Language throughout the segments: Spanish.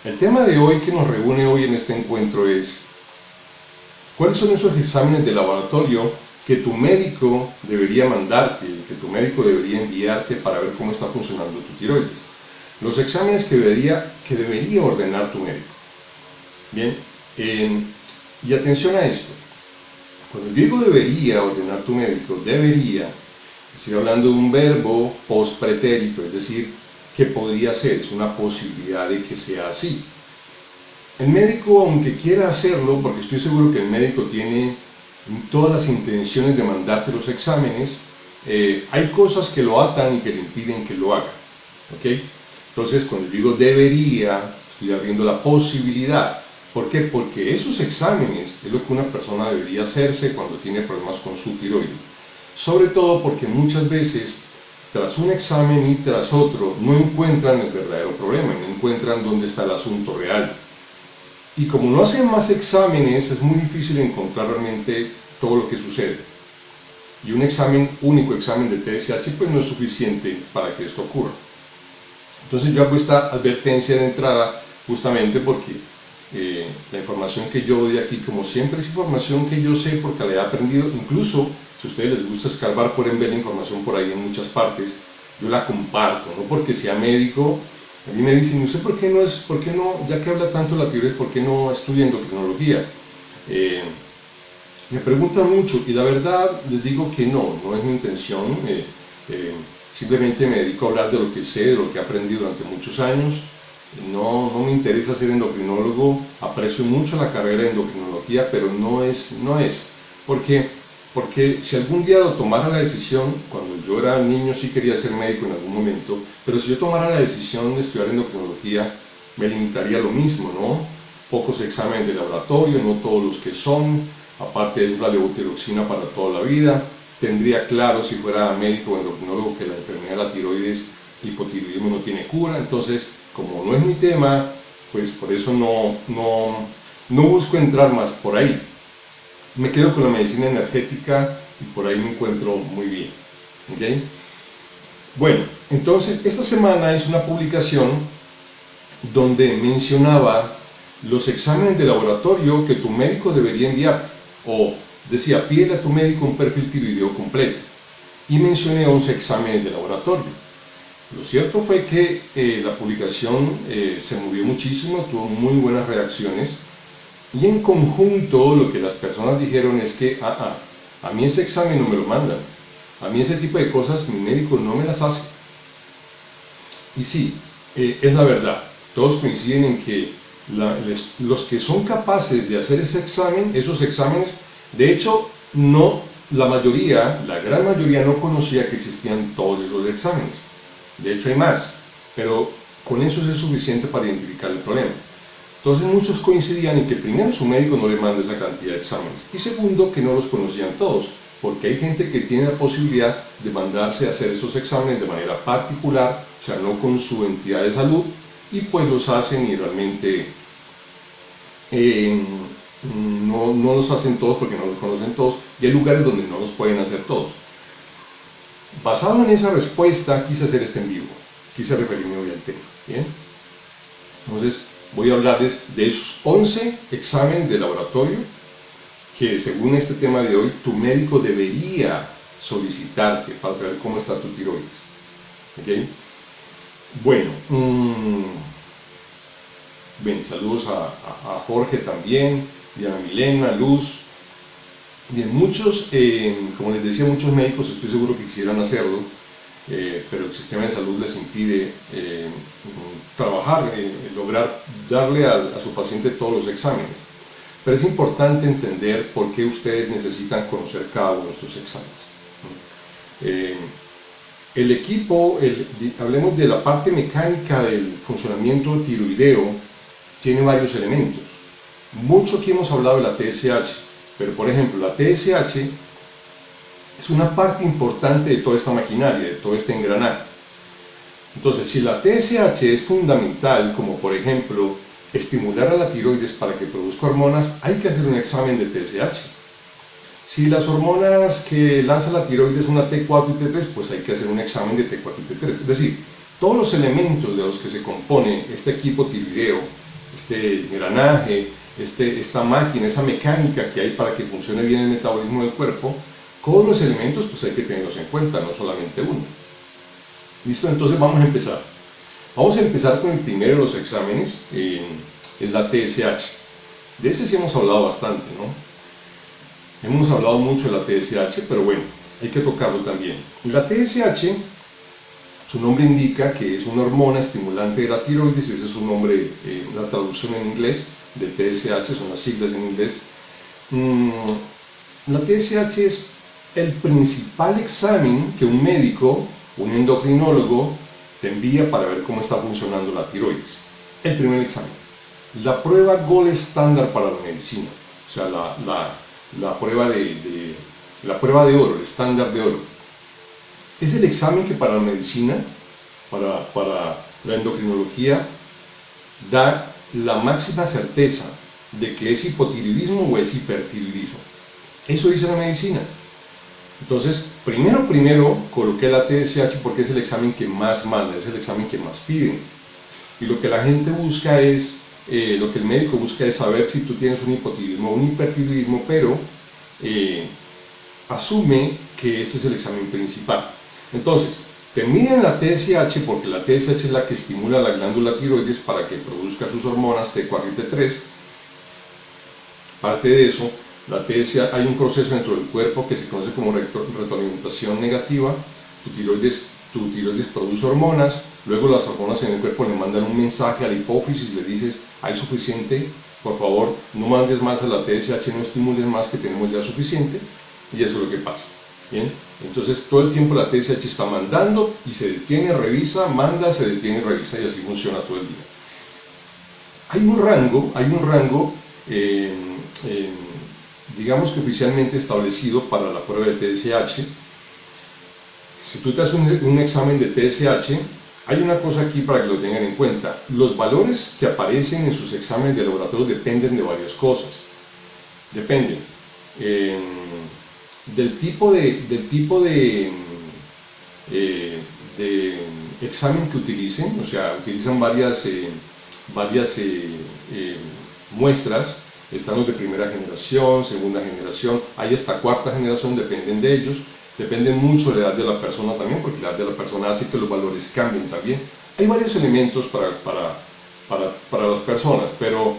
El tema de hoy que nos reúne hoy en este encuentro es ¿cuáles son esos exámenes de laboratorio que tu médico debería mandarte, que tu médico debería enviarte para ver cómo está funcionando tu tiroides? Los exámenes que debería ordenar tu médico. Bien, y atención a esto. Cuando digo debería ordenar tu médico, debería, estoy hablando de un verbo post-pretérito, es decir, que podría ser, es una posibilidad de que sea así. El médico, aunque quiera hacerlo, porque estoy seguro que el médico tiene todas las intenciones de mandarte los exámenes, hay cosas que lo atan y que le impiden que lo haga. ¿Ok? Entonces, cuando digo debería, estoy abriendo la posibilidad. ¿Por qué? Porque esos exámenes es lo que una persona debería hacerse cuando tiene problemas con su tiroides. Sobre todo porque muchas veces, tras un examen y tras otro, no encuentran el verdadero problema, no encuentran dónde está el asunto real. Y como no hacen más exámenes, es muy difícil encontrar realmente todo lo que sucede. Y un único examen de TSH, pues no es suficiente para que esto ocurra. Entonces yo hago esta advertencia de entrada justamente porque la información que yo doy aquí, como siempre, es información que yo sé porque la he aprendido. Incluso, si a ustedes les gusta escarbar, pueden ver la información por ahí en muchas partes. Yo la comparto, no porque sea médico. A mí me dicen, ¿usted por qué no, ya que habla tanto de la tiroides, por qué no estudia endocrinología? Me preguntan mucho y la verdad les digo que no es mi intención. Simplemente me dedico a hablar de lo que sé, de lo que he aprendido durante muchos años. No me interesa ser endocrinólogo, aprecio mucho la carrera de endocrinología, pero no es. Porque si algún día lo tomara la decisión, cuando yo era niño sí quería ser médico en algún momento, pero si yo tomara la decisión de estudiar endocrinología, me limitaría a lo mismo, ¿no? Pocos exámenes de laboratorio, no todos los que son, aparte de eso la levotiroxina para toda la vida. Tendría claro, si fuera médico o endocrinólogo, que la enfermedad de la tiroides, hipotiroidismo, no tiene cura. Entonces, como no es mi tema, pues por eso no busco entrar más por ahí. Me quedo con la medicina energética y por ahí me encuentro muy bien. ¿Okay? Bueno, entonces esta semana hice una publicación donde mencionaba los exámenes de laboratorio que tu médico debería enviarte, o decía, pídele a tu médico un perfil tiroideo completo, y mencioné 11 exámenes de laboratorio. Lo cierto fue que la publicación se movió muchísimo, tuvo muy buenas reacciones, y en conjunto lo que las personas dijeron es que a mí ese examen no me lo mandan, a mí ese tipo de cosas mi médico no me las hace. Y sí, es la verdad, todos coinciden en que los que son capaces de hacer esos exámenes, de hecho la gran mayoría no conocía que existían todos esos exámenes. De hecho hay más, pero con eso es suficiente para identificar el problema. Entonces muchos coincidían en que primero su médico no le manda esa cantidad de exámenes y segundo que no los conocían todos, porque hay gente que tiene la posibilidad de mandarse a hacer esos exámenes de manera particular, o sea, no con su entidad de salud, y pues los hacen y realmente no los hacen todos porque no los conocen todos, y hay lugares donde no los pueden hacer todos. Basado en esa respuesta quise hacer este en vivo, quise referirme hoy al tema. ¿Bien? Entonces voy a hablarles de esos 11 exámenes de laboratorio que según este tema de hoy tu médico debería solicitarte para saber cómo está tu tiroides. ¿Okay? Bueno, bien, saludos a Jorge también, Diana Milena, Luz. Bien, como les decía, muchos médicos estoy seguro que quisieran hacerlo, pero el sistema de salud les impide trabajar, lograr darle a su paciente todos los exámenes. Pero es importante entender por qué ustedes necesitan conocer cada uno de estos exámenes. El equipo, hablemos de la parte mecánica del funcionamiento tiroideo, tiene varios elementos. Mucho aquí hemos hablado de la TSH, pero por ejemplo la TSH es una parte importante de toda esta maquinaria, de todo este engranaje. Entonces, si la TSH es fundamental, como por ejemplo estimular a la tiroides para que produzca hormonas, hay que hacer un examen de TSH. Si las hormonas que lanza la tiroides son una T4 y T3, pues hay que hacer un examen de T4 y T3. Es decir, todos los elementos de los que se compone este equipo tiroideo este engranaje, esta máquina, esa mecánica que hay para que funcione bien el metabolismo del cuerpo, todos los elementos pues hay que tenerlos en cuenta, no solamente uno. ¿Listo? Entonces vamos a empezar. Vamos a empezar con el primero de los exámenes, es la TSH. De ese sí hemos hablado bastante, ¿no? Hemos hablado mucho de la TSH, pero bueno, hay que tocarlo también. La TSH, su nombre indica que es una hormona estimulante de la tiroides, ese es su nombre, la traducción en inglés de TSH, son las siglas en inglés. La TSH es el principal examen que un médico, un endocrinólogo, te envía para ver cómo está funcionando la tiroides. El primer examen. La prueba gold estándar para la medicina, o sea, la prueba de oro, el estándar de oro. Es el examen que para la medicina, para la endocrinología, da la máxima certeza de que es hipotiroidismo o es hipertiroidismo. Eso dice la medicina. Entonces, primero coloqué la TSH porque es el examen que más manda, es el examen que más piden. Y lo que la gente busca es, lo que el médico busca es saber si tú tienes un hipotiroidismo o un hipertiroidismo, pero asume que este es el examen principal. Entonces, te miden la TSH porque la TSH es la que estimula la glándula tiroides para que produzca sus hormonas T4 y T3. Aparte de eso, la TSH, hay un proceso dentro del cuerpo que se conoce como retroalimentación negativa. Tu tiroides produce hormonas, luego las hormonas en el cuerpo le mandan un mensaje a la hipófisis, le dices, hay suficiente, por favor, no mandes más a la TSH, no estimules más, que tenemos ya suficiente, y eso es lo que pasa. Bien, entonces todo el tiempo la TSH está mandando y se detiene, revisa, manda, se detiene, revisa, y así funciona todo el día. Hay un rango digamos que oficialmente establecido para la prueba de TSH. Si tú te haces un examen de TSH, hay una cosa aquí para que lo tengan en cuenta. Los valores que aparecen en sus exámenes de laboratorio dependen de varias cosas. Dependen del tipo de examen que utilicen, o sea, utilizan varias muestras. Están los de primera generación, segunda generación, hay hasta cuarta generación, dependen de ellos, dependen mucho de la edad de la persona también, porque la edad de la persona hace que los valores cambien también. Hay varios elementos para las personas, pero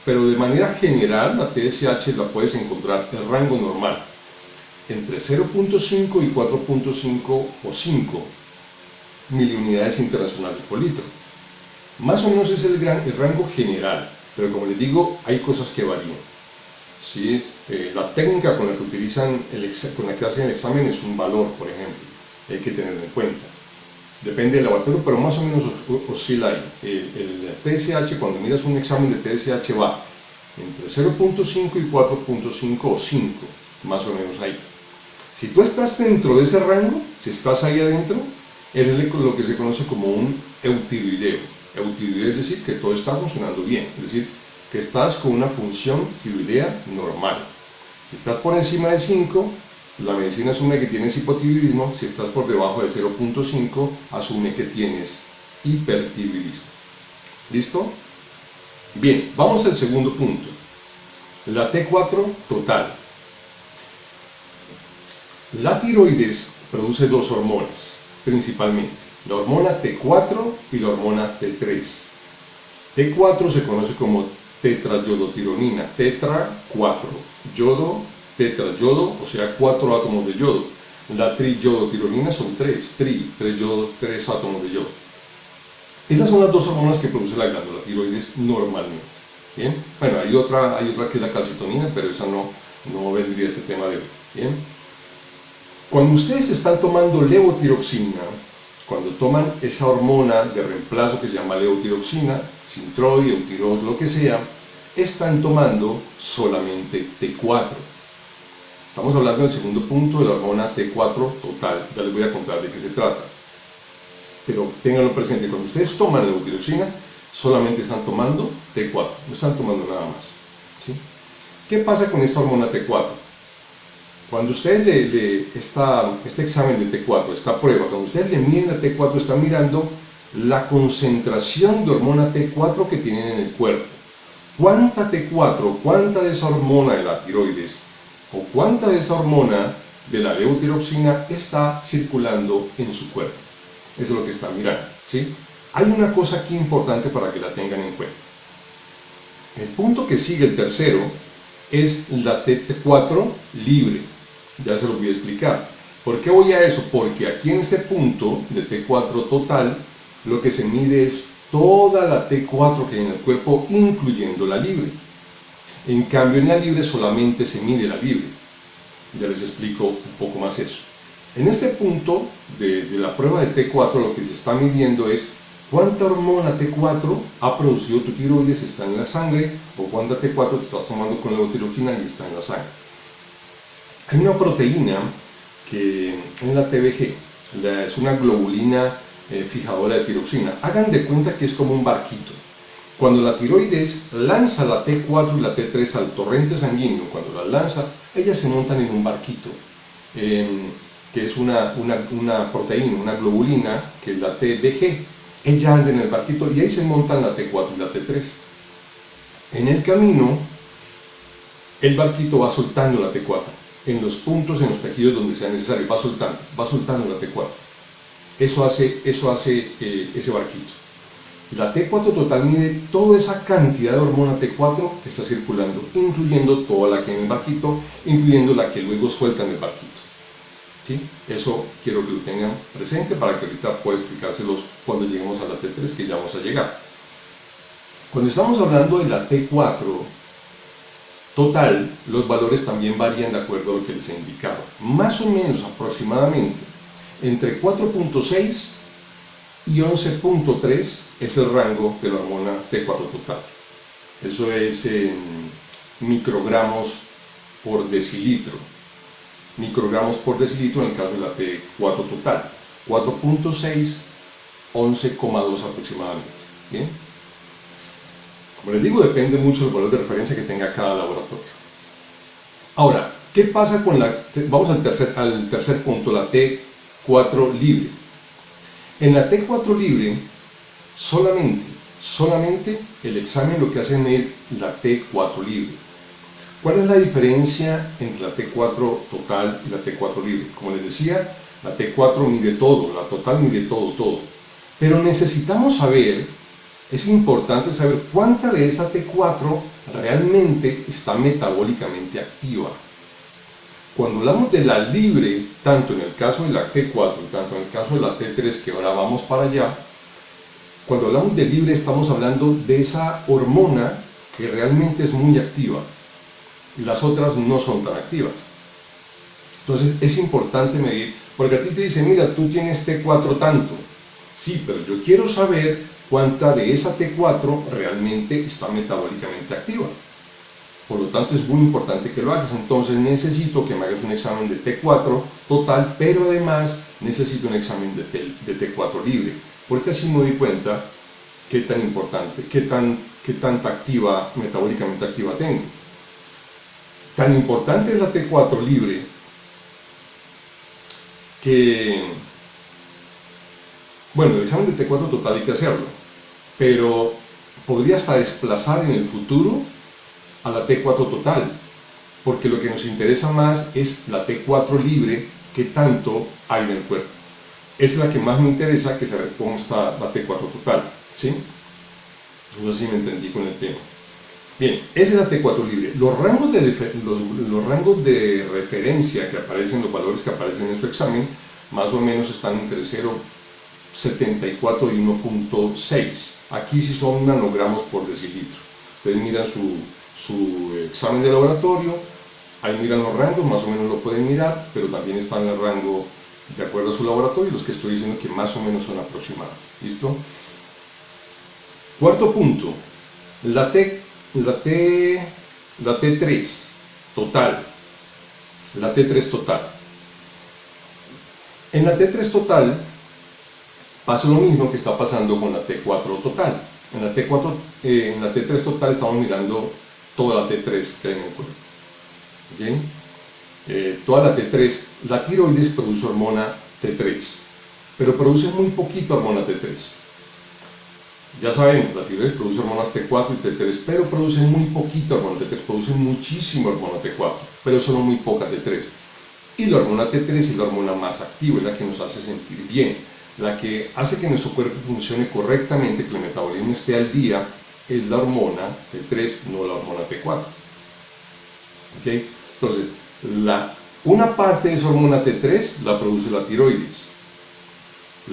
de manera general la TSH la puedes encontrar el rango normal, entre 0.5 y 4.5 o 5 miliunidades internacionales por litro. Más o menos es el rango general. Pero como les digo, hay cosas que varían. ¿Sí? La técnica con la que con la que hacen el examen es un valor, por ejemplo, hay que tenerlo en cuenta. Depende del laboratorio, pero más o menos oscila ahí. El TSH, cuando miras un examen de TSH, va entre 0.5 y 4.5 o 5, más o menos ahí. Si tú estás dentro de ese rango, si estás ahí adentro, eres lo que se conoce como un eutiroideo. Eutiroidea es decir que todo está funcionando bien, es decir, que estás con una función tiroidea normal. Si estás por encima de 5, la medicina asume que tienes hipotiroidismo. Si estás por debajo de 0.5, asume que tienes hipertiroidismo. ¿Listo? Bien, vamos al segundo punto. La T4 total. La tiroides produce dos hormonas, principalmente. La hormona T4 y la hormona T3. T4 se conoce como tetrayodotironina, tetra 4, yodo, tetrayodo, o sea 4 átomos de yodo. La triyodotironina son 3 yodos, 3 átomos de yodo. Esas son las dos hormonas que produce la glándula tiroides normalmente. ¿Bien? Bueno, hay otra que es la calcitonina, pero esa no vendría a este tema de hoy. ¿Bien? Cuando ustedes están tomando levotiroxina, cuando toman esa hormona de reemplazo que se llama levotiroxina, Synthroid, Eutirox, lo que sea, están tomando solamente T4. Estamos hablando del segundo punto de la hormona T4 total, ya les voy a contar de qué se trata. Pero ténganlo presente, cuando ustedes toman levotiroxina, solamente están tomando T4, no están tomando nada más. ¿Sí? ¿Qué pasa con esta hormona T4? Cuando ustedes este examen de T4, esta prueba, cuando ustedes le miden la T4, están mirando la concentración de hormona T4 que tienen en el cuerpo. ¿Cuánta T4, cuánta de esa hormona de la tiroides o cuánta de esa hormona de la levotiroxina está circulando en su cuerpo? Eso es lo que están mirando, ¿sí? Hay una cosa aquí importante para que la tengan en cuenta. El punto que sigue, el tercero, es la T4 libre. Ya se lo voy a explicar. ¿Por qué voy a eso? Porque aquí en este punto de T4 total, lo que se mide es toda la T4 que hay en el cuerpo, incluyendo la libre. En cambio, en la libre solamente se mide la libre. Ya les explico un poco más eso. En este punto de la prueba de T4, lo que se está midiendo es cuánta hormona T4 ha producido tu tiroides, está en la sangre, o cuánta T4 te estás tomando con levotiroxina y está en la sangre. Hay una proteína que en la TBG, es una globulina fijadora de tiroxina. Hagan de cuenta que es como un barquito. Cuando la tiroides lanza la T4 y la T3 al torrente sanguíneo, cuando las lanza, ellas se montan en un barquito, que es una proteína, una globulina, que es la TBG. Ella anda en el barquito y ahí se montan la T4 y la T3. En el camino, el barquito va soltando la T4. En los puntos, en los tejidos donde sea necesario, va soltando la T4. Eso hace ese barquito. La T4 total mide toda esa cantidad de hormona T4 que está circulando, incluyendo toda la que hay en el barquito, incluyendo la que luego sueltan el barquito. ¿Sí? Eso quiero que lo tengan presente para que ahorita pueda explicárselos cuando lleguemos a la T3, que ya vamos a llegar. Cuando estamos hablando de la T4 total, los valores también varían de acuerdo a lo que les he indicado. Más o menos aproximadamente entre 4.6 y 11.3 es el rango de la hormona T4 total. Eso es en microgramos por decilitro. Microgramos por decilitro en el caso de la T4 total. 4.6, 11,2 aproximadamente. ¿Bien? Como les digo, depende mucho del valor de referencia que tenga cada laboratorio. Ahora, ¿qué pasa con la... Vamos al tercer punto, la T4 libre. En la T4 libre, solamente el examen lo que hace es la T4 libre. ¿Cuál es la diferencia entre la T4 total y la T4 libre? Como les decía, la T4 mide todo, la total mide todo. Pero necesitamos saber, es importante saber cuánta de esa T4 realmente está metabólicamente activa. Cuando hablamos de la libre, tanto en el caso de la T4, tanto en el caso de la T3, que ahora vamos para allá, cuando hablamos de libre estamos hablando de esa hormona que realmente es muy activa. Las otras no son tan activas. Entonces es importante medir, porque a ti te dicen, mira, tú tienes T4 tanto. Sí, pero yo quiero saber cuánta de esa T4 realmente está metabólicamente activa. Por lo tanto, es muy importante que lo hagas. Entonces necesito que me hagas un examen de T4 total, pero además necesito un examen de T4 libre, porque así me doy cuenta qué tan importante, qué tanta activa, metabólicamente activa tengo. Tan importante es la T4 libre que, bueno, el examen de T4 total hay que hacerlo, pero podría hasta desplazar en el futuro a la T4 total, porque lo que nos interesa más es la T4 libre, que tanto hay en el cuerpo. Esa es la que más me interesa, que saber cómo está la T4 total, ¿sí? No sé si me entendí con el tema. Bien, esa es la T4 libre. Los rangos de referencia que aparecen, los valores que aparecen en su examen, más o menos están entre 0,74 y 1,6. Aquí sí son nanogramos por decilitro. Ustedes miran su examen de laboratorio, ahí miran los rangos, más o menos lo pueden mirar, pero también está en el rango de acuerdo a su laboratorio, los que estoy diciendo que más o menos son aproximados. ¿Listo? Cuarto punto, la T3 total. La T3 total. En la T3 total pasa lo mismo que está pasando con la T4 total. En la T3 total estamos mirando toda la T3 que hay en el cuerpo. ¿Bien? Toda la T3, la tiroides produce hormona T3, pero produce muy poquita hormona T3. Ya sabemos, la tiroides produce hormonas T4 y T3, pero produce muy poquita hormona T3, produce muchísima hormona T4, pero solo muy poca T3. Y la hormona T3 es la hormona más activa, es la que nos hace sentir bien, la que hace que nuestro cuerpo funcione correctamente, que el metabolismo esté al día, es la hormona T3, no la hormona T4. ¿Okay? Entonces, una parte de esa hormona T3 la produce la tiroides.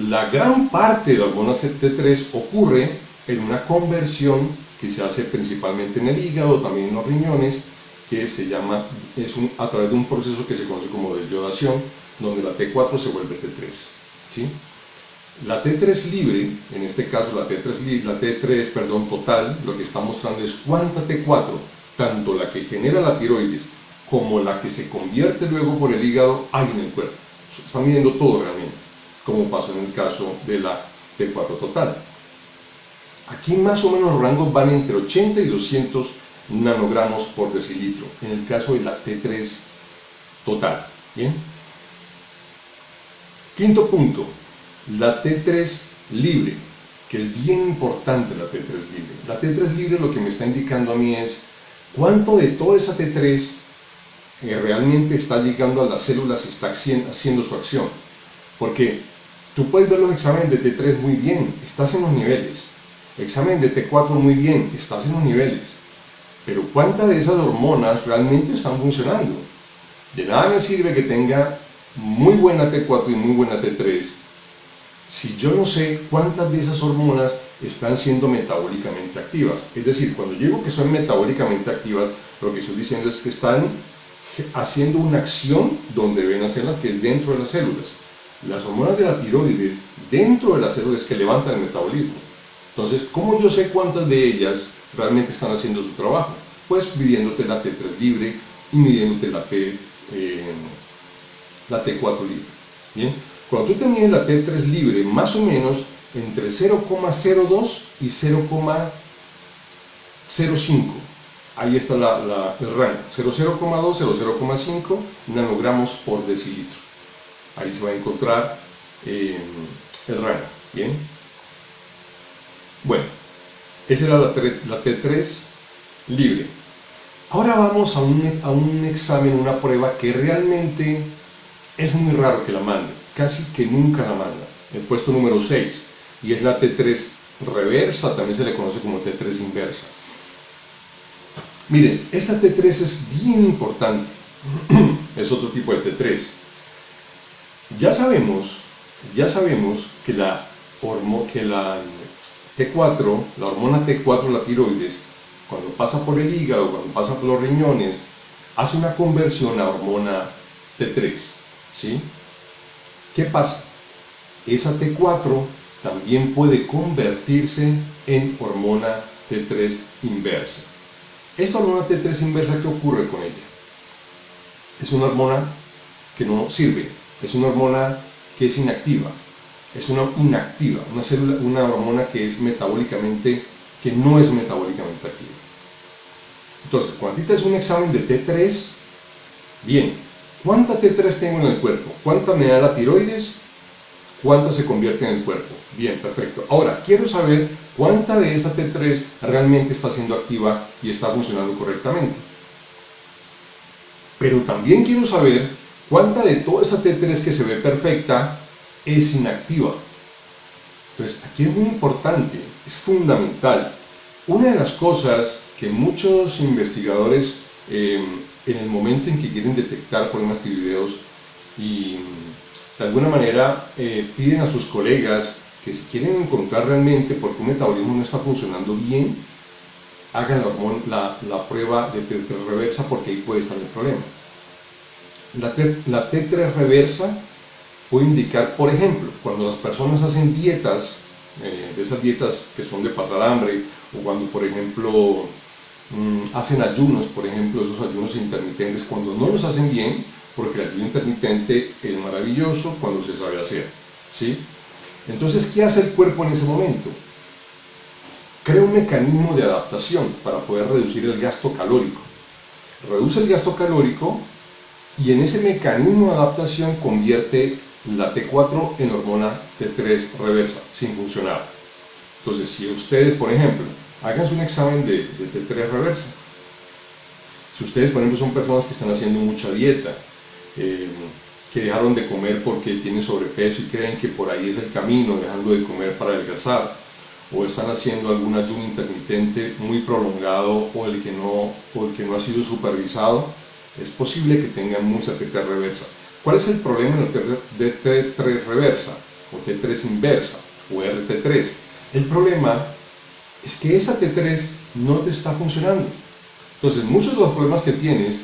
La gran parte de la hormona T3 ocurre en una conversión que se hace principalmente en el hígado, también en los riñones, que se llama, a través de un proceso que se conoce como desyodación, donde la T4 se vuelve T3. ¿Sí? La T3 libre, en este caso la T3 total, lo que está mostrando es cuánta T4, tanto la que genera la tiroides como la que se convierte luego por el hígado, hay en el cuerpo. Están midiendo todo realmente, como pasó en el caso de la T4 total. Aquí más o menos los rangos van entre 80 y 200 nanogramos por decilitro, en el caso de la T3 total. ¿Bien? Quinto punto, la T3 libre, que es bien importante la T3 libre. La T3 libre lo que me está indicando a mí es cuánto de toda esa T3 realmente está llegando a las células y está haciendo su acción. Porque tú puedes ver los exámenes de T3 muy bien, estás en los niveles. Examen de T4 muy bien, estás en los niveles. Pero ¿cuántas de esas hormonas realmente están funcionando? De nada me sirve que tenga muy buena T4 y muy buena T3 si yo no sé cuántas de esas hormonas están siendo metabólicamente activas. Es decir, cuando digo que son metabólicamente activas, lo que estoy diciendo es que están haciendo una acción donde deben hacerla, que es dentro de las células. Las hormonas de la tiroides dentro de las células que levantan el metabolismo. Entonces, ¿cómo yo sé cuántas de ellas realmente están haciendo su trabajo? Pues midiéndote la T3 libre y midiéndote la T4 libre. ¿Bien? Cuando tú te mides la T3 libre, más o menos entre 0,02 y 0,05. Ahí está el rango, 0,02, 0,5 nanogramos por decilitro. Ahí se va a encontrar el rango. ¿Bien? Bueno, esa era la T3 libre. Ahora vamos a un examen, una prueba que realmente es muy raro que la mande, casi que nunca la manda. El puesto número 6, y es la T3 reversa, también se le conoce como T3 inversa. Miren, esta T3 es bien importante, es otro tipo de T3. Ya sabemos que la T4, la hormona T4, la tiroides, cuando pasa por el hígado, cuando pasa por los riñones, hace una conversión a hormona T3, ¿sí? ¿Qué pasa? Esa T4 también puede convertirse en hormona T3 inversa. Esta hormona T3 inversa, ¿qué ocurre con ella? Es una hormona que no sirve, es una hormona que es inactiva, es una inactiva, una hormona que es que no es metabólicamente activa. Entonces, cuando a ti te haces un examen de T3, bien, ¿cuánta T3 tengo en el cuerpo? ¿Cuánta me da la tiroides? ¿Cuánta se convierte en el cuerpo? Bien, perfecto. Ahora, quiero saber cuánta de esa T3 realmente está siendo activa y está funcionando correctamente. Pero también quiero saber cuánta de toda esa T3 que se ve perfecta es inactiva. Entonces, aquí es muy importante, es fundamental. Una de las cosas que muchos investigadores, en el momento en que quieren detectar problemas tiroideos y de alguna manera piden a sus colegas que si quieren encontrar realmente por qué un metabolismo no está funcionando bien, hagan la prueba de T3 reversa, porque ahí puede estar el problema. La T3 reversa puede indicar, por ejemplo, cuando las personas hacen dietas, de esas dietas que son de pasar hambre, o cuando, por ejemplo, hacen ayunos, por ejemplo, esos ayunos intermitentes, cuando no los hacen bien, porque el ayuno intermitente es maravilloso cuando se sabe hacer, ¿sí? Entonces, ¿qué hace el cuerpo en ese momento? Crea un mecanismo de adaptación para poder reducir el gasto calórico. Reduce el gasto calórico y en ese mecanismo de adaptación convierte la T4 en hormona T3 reversa, sin funcionar. Entonces, si ustedes, por ejemplo, háganse un examen de T3 reversa. Si ustedes, por ejemplo, son personas que están haciendo mucha dieta, que dejaron de comer porque tienen sobrepeso y creen que por ahí es el camino, dejando de comer para adelgazar, o están haciendo algún ayuno intermitente muy prolongado o el que no ha sido supervisado, es posible que tengan mucha T3 reversa. ¿Cuál es el problema de T3 reversa o T3 inversa o RT3? El problema es que esa T3 no te está funcionando. Entonces, muchos de los problemas que tienes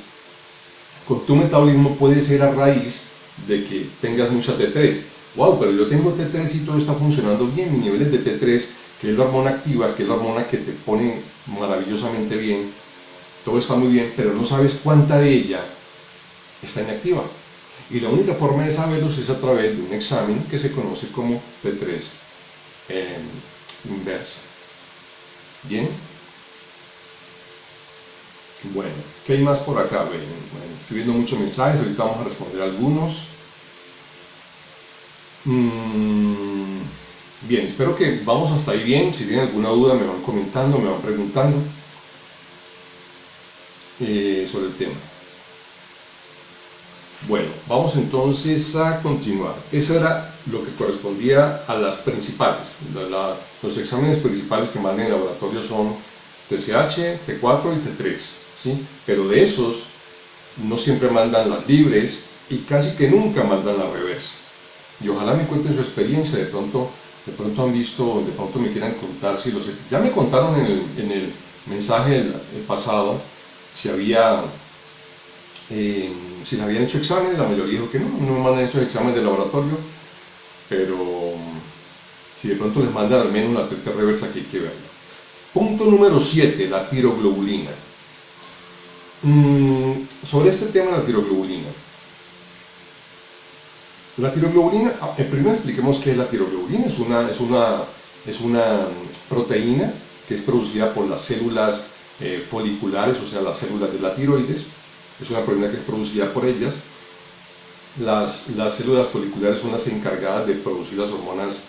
con tu metabolismo puede ser a raíz de que tengas mucha T3. Wow, pero yo tengo T3 y todo está funcionando bien, mis niveles de T3, que es la hormona activa, que es la hormona que te pone maravillosamente bien, todo está muy bien, pero no sabes cuánta de ella está inactiva. Y la única forma de saberlo es a través de un examen que se conoce como T3 inversa. ¿Bien? Bueno, ¿qué hay más por acá? Bueno, estoy viendo muchos mensajes, ahorita vamos a responder algunos. Bien, espero que vamos hasta ahí bien. Si tienen alguna duda me van comentando, me van preguntando sobre el tema. Bueno, vamos entonces a continuar. Eso era lo que correspondía a las principales. Los exámenes principales que mandan en el laboratorio son TSH, T4 y T3, ¿sí? Pero de esos no siempre mandan las libres y casi que nunca mandan la reversa. Y ojalá me cuenten su experiencia, de pronto han visto, de pronto me quieran contar si los... Ya me contaron en el mensaje el pasado si les habían hecho exámenes. La mayoría dijo que no me mandan estos exámenes de laboratorio, pero si de pronto les mandan al menos la T3 reversa, que hay que verla. Punto número 7, la tiroglobulina. Sobre este tema de la tiroglobulina. La tiroglobulina, primero expliquemos qué es la tiroglobulina. Es una proteína que es producida por las células foliculares, o sea, las células de la tiroides. Es una proteína que es producida por ellas. Las células foliculares son las encargadas de producir las hormonas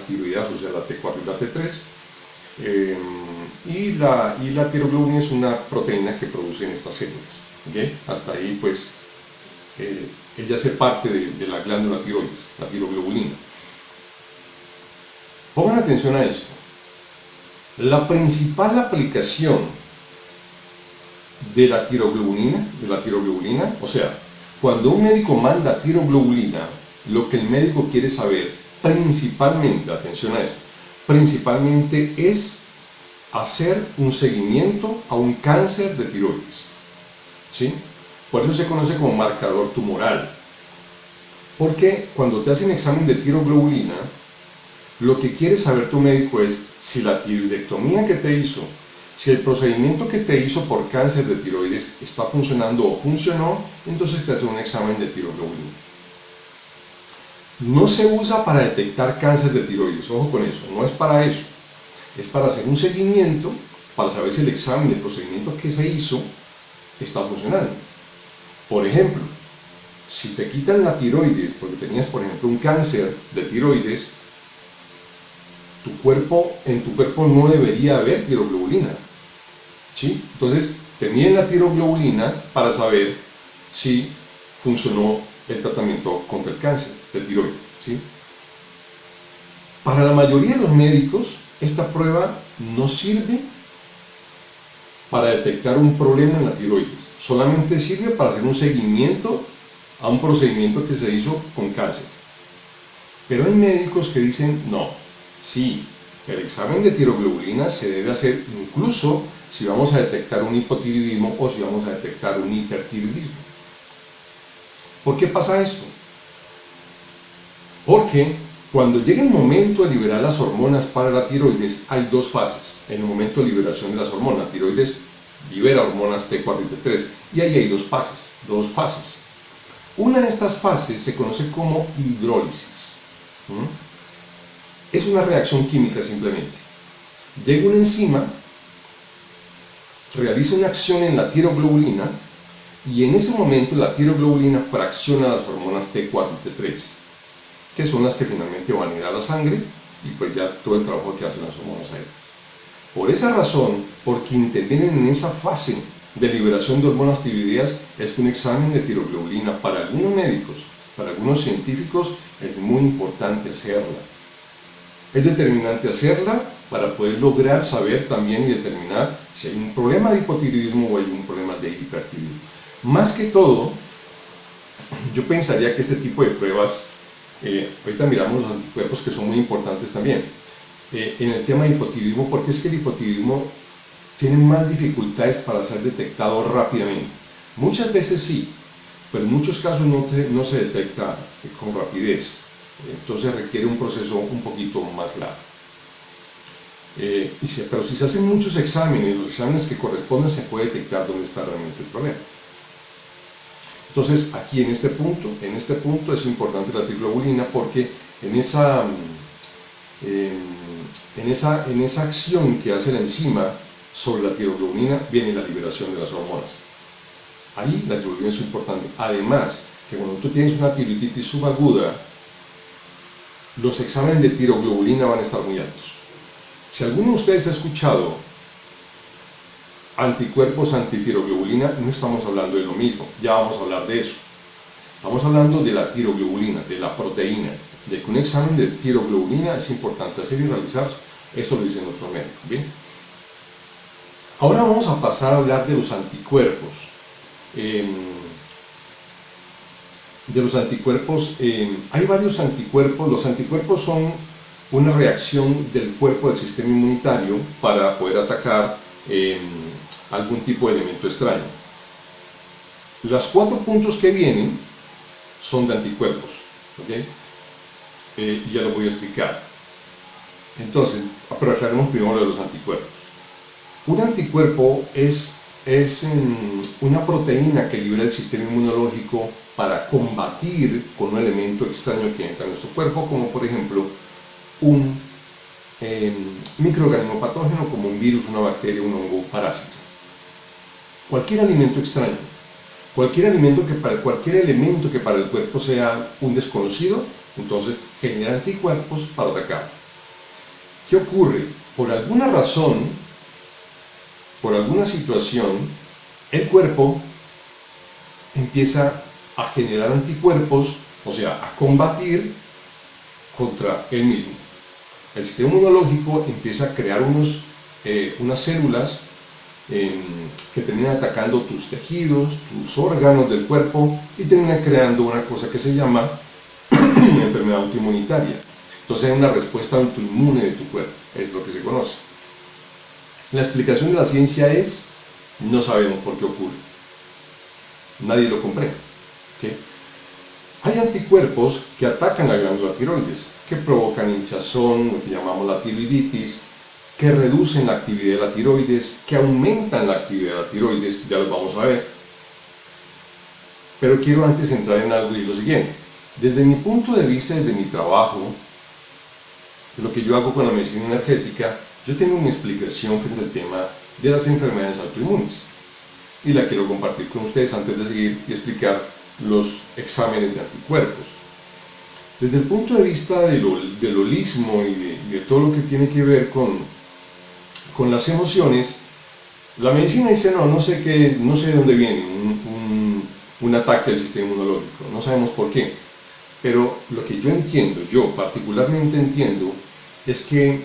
tiroideas, o sea, la T4 y la T3. Y la tiroglobulina es una proteína que producen estas células. ¿Okay? Hasta ahí, pues, ella hace parte de la glándula tiroides, la tiroglobulina. Pongan atención a esto. La principal aplicación de la tiroglobulina, o sea, cuando un médico manda tiroglobulina, lo que el médico quiere saber principalmente, atención a esto, principalmente es hacer un seguimiento a un cáncer de tiroides, ¿sí? Por eso se conoce como marcador tumoral, porque cuando te hacen examen de tiroglobulina, lo que quiere saber tu médico es si la tiroidectomía que te hizo, si el procedimiento que te hizo por cáncer de tiroides está funcionando o funcionó, entonces te hace un examen de tiroglobulina. No se usa para detectar cáncer de tiroides, ojo con eso, no es para eso. Es para hacer un seguimiento, para saber si el examen, el procedimiento que se hizo, está funcionando. Por ejemplo, si te quitan la tiroides porque tenías, por ejemplo, un cáncer de tiroides, en tu cuerpo no debería haber tiroglobulina, ¿sí? Entonces, te miden la tiroglobulina para saber si funcionó el tratamiento contra el cáncer de tiroides, ¿sí? Para la mayoría de los médicos, esta prueba no sirve para detectar un problema en la tiroides, solamente sirve para hacer un seguimiento a un procedimiento que se hizo con cáncer. Pero hay médicos que dicen, no, sí, el examen de tiroglobulina se debe hacer incluso si vamos a detectar un hipotiroidismo o si vamos a detectar un hipertiroidismo. ¿Por qué pasa esto? Porque cuando llega el momento de liberar las hormonas para la tiroides, hay dos fases. En el momento de liberación de las hormonas, la tiroides libera hormonas T4 y T3, y ahí hay dos fases. Una de estas fases se conoce como hidrólisis. Es una reacción química simplemente. Llega una enzima, realiza una acción en la tiroglobulina, y en ese momento la tiroglobulina fracciona las hormonas T4 y T3, que son las que finalmente van a ir a la sangre y pues ya todo el trabajo que hacen las hormonas ahí. Por esa razón, porque intervienen en esa fase de liberación de hormonas tiroideas, es que un examen de tiroglobulina para algunos médicos, para algunos científicos, es muy importante hacerla. Es determinante hacerla para poder lograr saber también y determinar si hay un problema de hipotiroidismo o hay un problema de hipertiroidismo. Más que todo, yo pensaría que este tipo de pruebas, ahorita miramos los anticuerpos que son muy importantes también, en el tema de hipotiroidismo, porque es que el hipotiroidismo tiene más dificultades para ser detectado rápidamente. Muchas veces sí, pero en muchos casos no se detecta con rapidez. Entonces requiere un proceso un poquito más largo. Pero si se hacen muchos exámenes, los exámenes que corresponden, se puede detectar dónde está realmente el problema. Entonces aquí en este punto es importante la tiroglobulina, porque en esa acción que hace la enzima sobre la tiroglobulina viene la liberación de las hormonas. Ahí la tiroglobulina es importante. Además, que cuando tú tienes una tiroiditis subaguda, los exámenes de tiroglobulina van a estar muy altos. Si alguno de ustedes ha escuchado anticuerpos antitiroglobulina, no estamos hablando de lo mismo, ya vamos a hablar de eso. Estamos hablando de la tiroglobulina, de la proteína, de que un examen de tiroglobulina es importante hacer y realizarse. Eso lo dicen nuestros médicos, ¿bien? Ahora vamos a pasar a hablar de los anticuerpos. Hay varios anticuerpos. Los anticuerpos son una reacción del cuerpo del sistema inmunitario para poder atacar algún tipo de elemento extraño. Los 4 puntos que vienen son de anticuerpos, ¿okay? Y ya lo voy a explicar. Entonces, pero aclaremos primero de los anticuerpos. Un anticuerpo es una proteína que libera el sistema inmunológico para combatir con un elemento extraño que entra en nuestro cuerpo, como por ejemplo un microorganismo patógeno como un virus, una bacteria, un hongo, un parásito. Cualquier alimento extraño, cualquier elemento que para el cuerpo sea un desconocido, entonces genera anticuerpos para atacar. ¿Qué ocurre? Por alguna razón, por alguna situación, el cuerpo empieza a generar anticuerpos, o sea, a combatir contra él mismo. El sistema inmunológico empieza a crear unas células que terminan atacando tus tejidos, tus órganos del cuerpo y terminan creando una cosa que se llama una enfermedad autoinmunitaria. Entonces hay una respuesta autoinmune de tu cuerpo, es lo que se conoce. La explicación de la ciencia es, no sabemos por qué ocurre. Nadie lo comprende. ¿Okay? Hay anticuerpos que atacan la glándula tiroides, que provocan hinchazón, lo que llamamos la tiroiditis, que reducen la actividad de la tiroides, que aumentan la actividad de la tiroides, ya lo vamos a ver. Pero quiero antes entrar en algo y lo siguiente. Desde mi punto de vista, desde mi trabajo, lo que yo hago con la medicina energética, yo tengo una explicación frente al tema de las enfermedades autoinmunes. Y la quiero compartir con ustedes antes de seguir y explicar los exámenes de anticuerpos. Desde el punto de vista del holismo y de todo lo que tiene que ver con las emociones, la medicina dice, no sé de dónde viene un ataque al sistema inmunológico, no sabemos por qué. Pero lo que yo particularmente entiendo, es que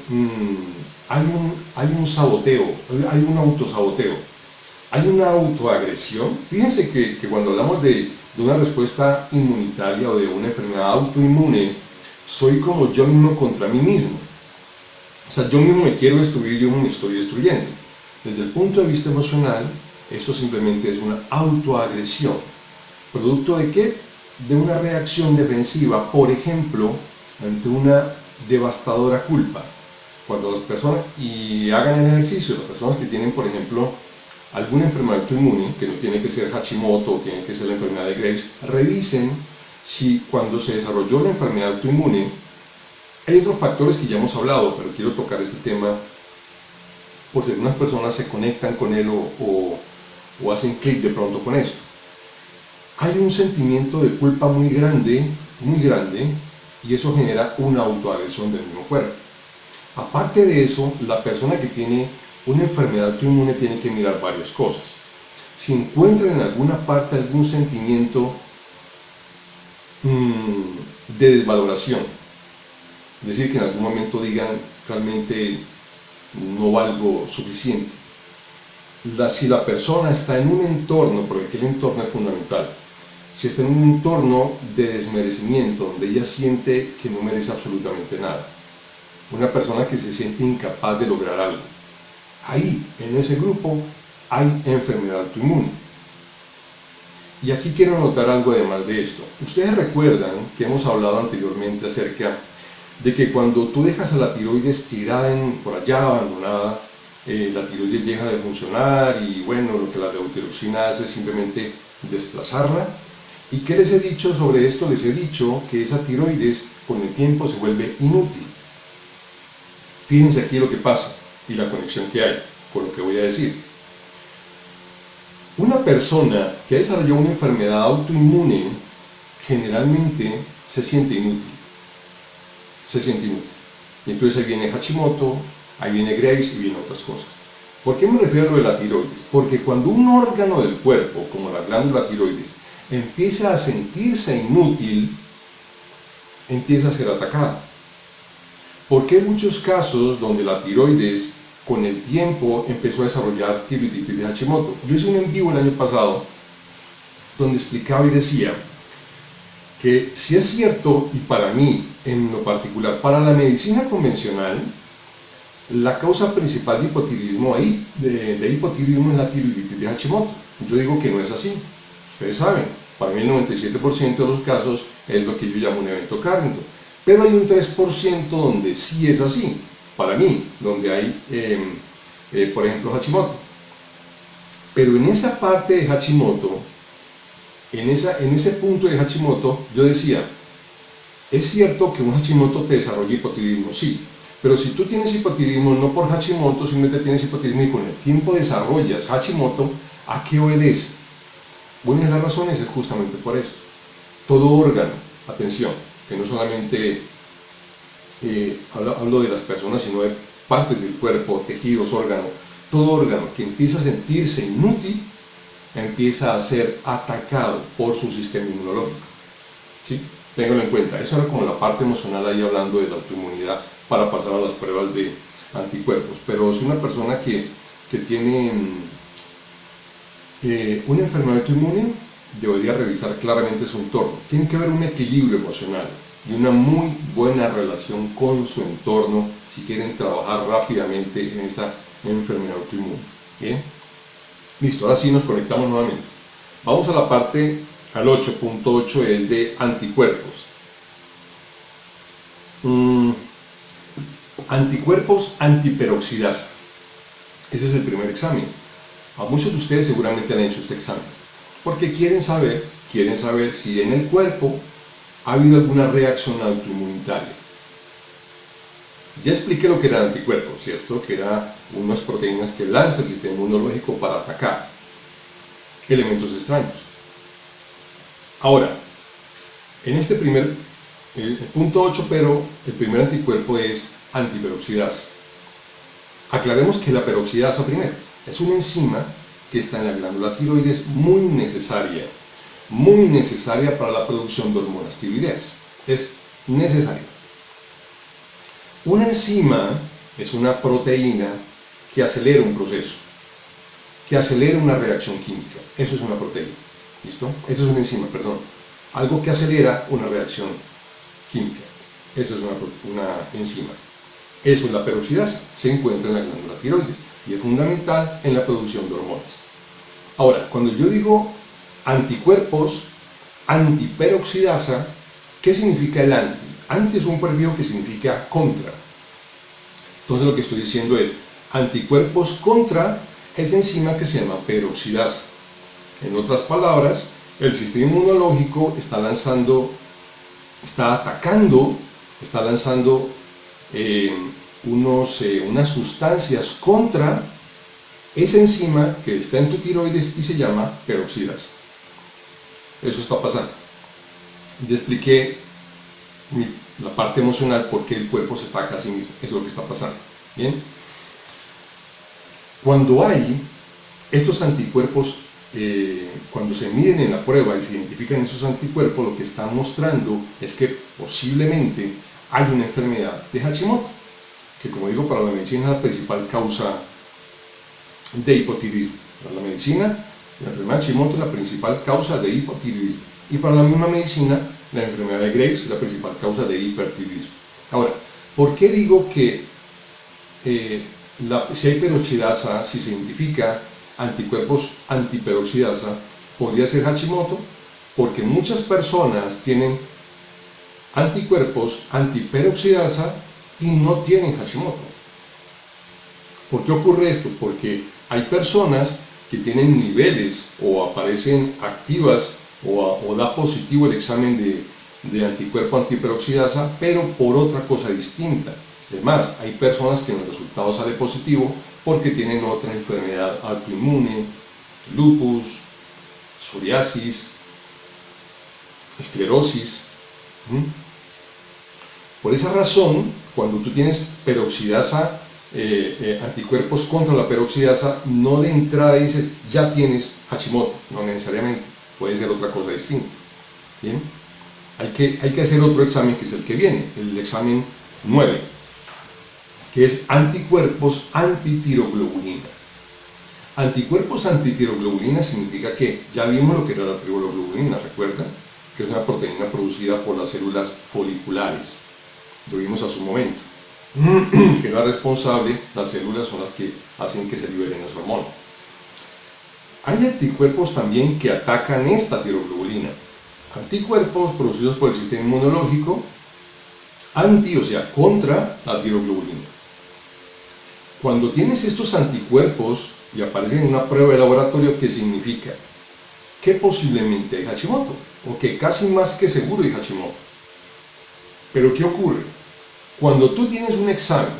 hay un saboteo, hay un autosaboteo, hay una autoagresión. Fíjense que cuando hablamos de una respuesta inmunitaria o de una enfermedad autoinmune, soy como yo mismo contra mí mismo. O sea, yo mismo me quiero destruir, yo mismo me estoy destruyendo. Desde el punto de vista emocional, eso simplemente es una autoagresión. ¿Producto de qué? De una reacción defensiva, por ejemplo, ante una devastadora culpa. Cuando las personas, y hagan el ejercicio, las personas que tienen, por ejemplo, alguna enfermedad autoinmune, que no tiene que ser Hashimoto o tiene que ser la enfermedad de Graves, revisen si cuando se desarrolló la enfermedad autoinmune, hay otros factores que ya hemos hablado, pero quiero tocar este tema por si algunas personas se conectan con él o hacen clic de pronto con esto. Hay un sentimiento de culpa muy grande, y eso genera una autoagresión del mismo cuerpo. Aparte de eso, la persona que tiene una enfermedad autoinmune tiene que mirar varias cosas. Si encuentra en alguna parte algún sentimiento de desvaloración, es decir, que en algún momento digan realmente no valgo suficiente. Si la persona está en un entorno, porque el entorno es fundamental, si está en un entorno de desmerecimiento, donde ella siente que no merece absolutamente nada, una persona que se siente incapaz de lograr algo, ahí, en ese grupo, hay enfermedad autoinmune. Y aquí quiero notar algo además de esto. Ustedes recuerdan que hemos hablado anteriormente acerca de que cuando tú dejas a la tiroides tirada por allá, abandonada, la tiroides deja de funcionar y bueno, lo que la levotiraxina hace es simplemente desplazarla. ¿Y qué les he dicho sobre esto? Les he dicho que esa tiroides con el tiempo se vuelve inútil. Fíjense aquí lo que pasa y la conexión que hay con lo que voy a decir. Una persona que ha desarrollado una enfermedad autoinmune generalmente se siente inútil. Se siente inútil. Y entonces ahí viene Hashimoto, ahí viene Graves y vienen otras cosas. ¿Por qué me refiero a lo de la tiroides? Porque cuando un órgano del cuerpo, como la glándula tiroides, empieza a sentirse inútil, empieza a ser atacada. Porque hay muchos casos donde la tiroides con el tiempo empezó a desarrollar tiroiditis de Hashimoto. Yo hice un en vivo el año pasado donde explicaba y decía que si es cierto, y para mí en lo particular, para la medicina convencional, la causa principal de hipotiroidismo, es la tiroiditis de Hashimoto. Yo digo que no es así. Ustedes saben, para mí el 97% de los casos es lo que yo llamo un evento Carrington. Pero hay un 3% donde sí es así, para mí, donde hay, por ejemplo, Hashimoto. Pero en esa parte de Hashimoto, en ese punto de Hashimoto, yo decía, es cierto que un Hashimoto te desarrolla hipotiroidismo, sí, pero si tú tienes hipotiroidismo no por Hashimoto, simplemente tienes hipotiroidismo y con el tiempo desarrollas Hashimoto, ¿a qué obedece? Una de las razones es justamente por esto. Todo órgano, atención, que no solamente hablo de las personas, sino de partes del cuerpo, tejidos, órganos, todo órgano que empieza a sentirse inútil, empieza a ser atacado por su sistema inmunológico. ¿Sí? Ténganlo en cuenta, eso era como la parte emocional ahí hablando de la autoinmunidad para pasar a las pruebas de anticuerpos. Pero si una persona que tiene una enfermedad autoinmune, debería revisar claramente su entorno. Tiene que haber un equilibrio emocional y una muy buena relación con su entorno si quieren trabajar rápidamente en esa enfermedad autoinmune. ¿Bien? Listo, ahora sí nos conectamos nuevamente. Vamos a la parte, al 8.8, es de anticuerpos. Anticuerpos antiperoxidasa. Ese es el primer examen. A muchos de ustedes seguramente han hecho este examen, porque quieren saber si en el cuerpo ha habido alguna reacción autoinmunitaria. Ya expliqué lo que eran anticuerpos, ¿cierto? Que eran unas proteínas que lanza el sistema inmunológico para atacar elementos extraños. Ahora, en este primer punto 8, pero el primer anticuerpo es antiperoxidasa. Aclaremos que la peroxidasa primero es una enzima que está en la glándula tiroides muy necesaria para la producción de hormonas tiroideas. Es necesaria. Una enzima es una proteína que acelera un proceso, que acelera una reacción química. Eso es una proteína. ¿Listo? Eso es una enzima, perdón. Algo que acelera una reacción química. Eso es una enzima. Eso es la peroxidasa. Se encuentra en la glándula tiroides y es fundamental en la producción de hormonas. Ahora, cuando yo digo anticuerpos, antiperoxidasa, ¿qué significa el anti? Anti es un prefijo que significa contra. Entonces lo que estoy diciendo es anticuerpos contra esa enzima que se llama peroxidasa. En otras palabras, el sistema inmunológico está lanzando unas sustancias contra esa enzima que está en tu tiroides y se llama peroxidasa. Eso está pasando. Ya expliqué la parte emocional, porque el cuerpo se ataca a sí mismo. Eso es lo que está pasando. Bien. Cuando hay estos anticuerpos, cuando se miden en la prueba y se identifican esos anticuerpos, lo que están mostrando es que posiblemente hay una enfermedad de Hashimoto, que, como digo, para la medicina es la principal causa de hipotiroidismo. Para la medicina, la enfermedad de Hashimoto es la principal causa de hipotiroidismo. Y para la misma medicina, la enfermedad de Graves es la principal causa de hipertiroidismo. Ahora, ¿por qué digo que si hay peroxidasa, si se identifica anticuerpos antiperoxidasa, podría ser Hashimoto? Porque muchas personas tienen anticuerpos antiperoxidasa y no tienen Hashimoto. ¿Por qué ocurre esto? Porque hay personas que tienen niveles o aparecen activas o da positivo el examen de anticuerpo antiperoxidasa, pero por otra cosa distinta. Además, hay personas que en el resultado sale positivo porque tienen otra enfermedad autoinmune, lupus, psoriasis, esclerosis. Por esa razón, cuando tú tienes peroxidasa, anticuerpos contra la peroxidasa, no de entrada dices, ya tienes Hashimoto, no necesariamente, puede ser otra cosa distinta. ¿Bien? Hay que hacer otro examen, que es el que viene, el examen 9, que es anticuerpos antitiroglobulina. Anticuerpos antitiroglobulina significa que ya vimos lo que era la tiroglobulina, ¿recuerdan? Que es una proteína producida por las células foliculares, lo vimos a su momento, que no es responsable, las células son las que hacen que se liberen las hormonas. Hay anticuerpos también que atacan esta tiroglobulina, anticuerpos producidos por el sistema inmunológico, o sea, contra la tiroglobulina. Cuando tienes estos anticuerpos y aparecen en una prueba de laboratorio, ¿qué significa? Que posiblemente hay Hashimoto, o que casi más que seguro hay Hashimoto. Pero ¿qué ocurre? Cuando tú tienes un examen,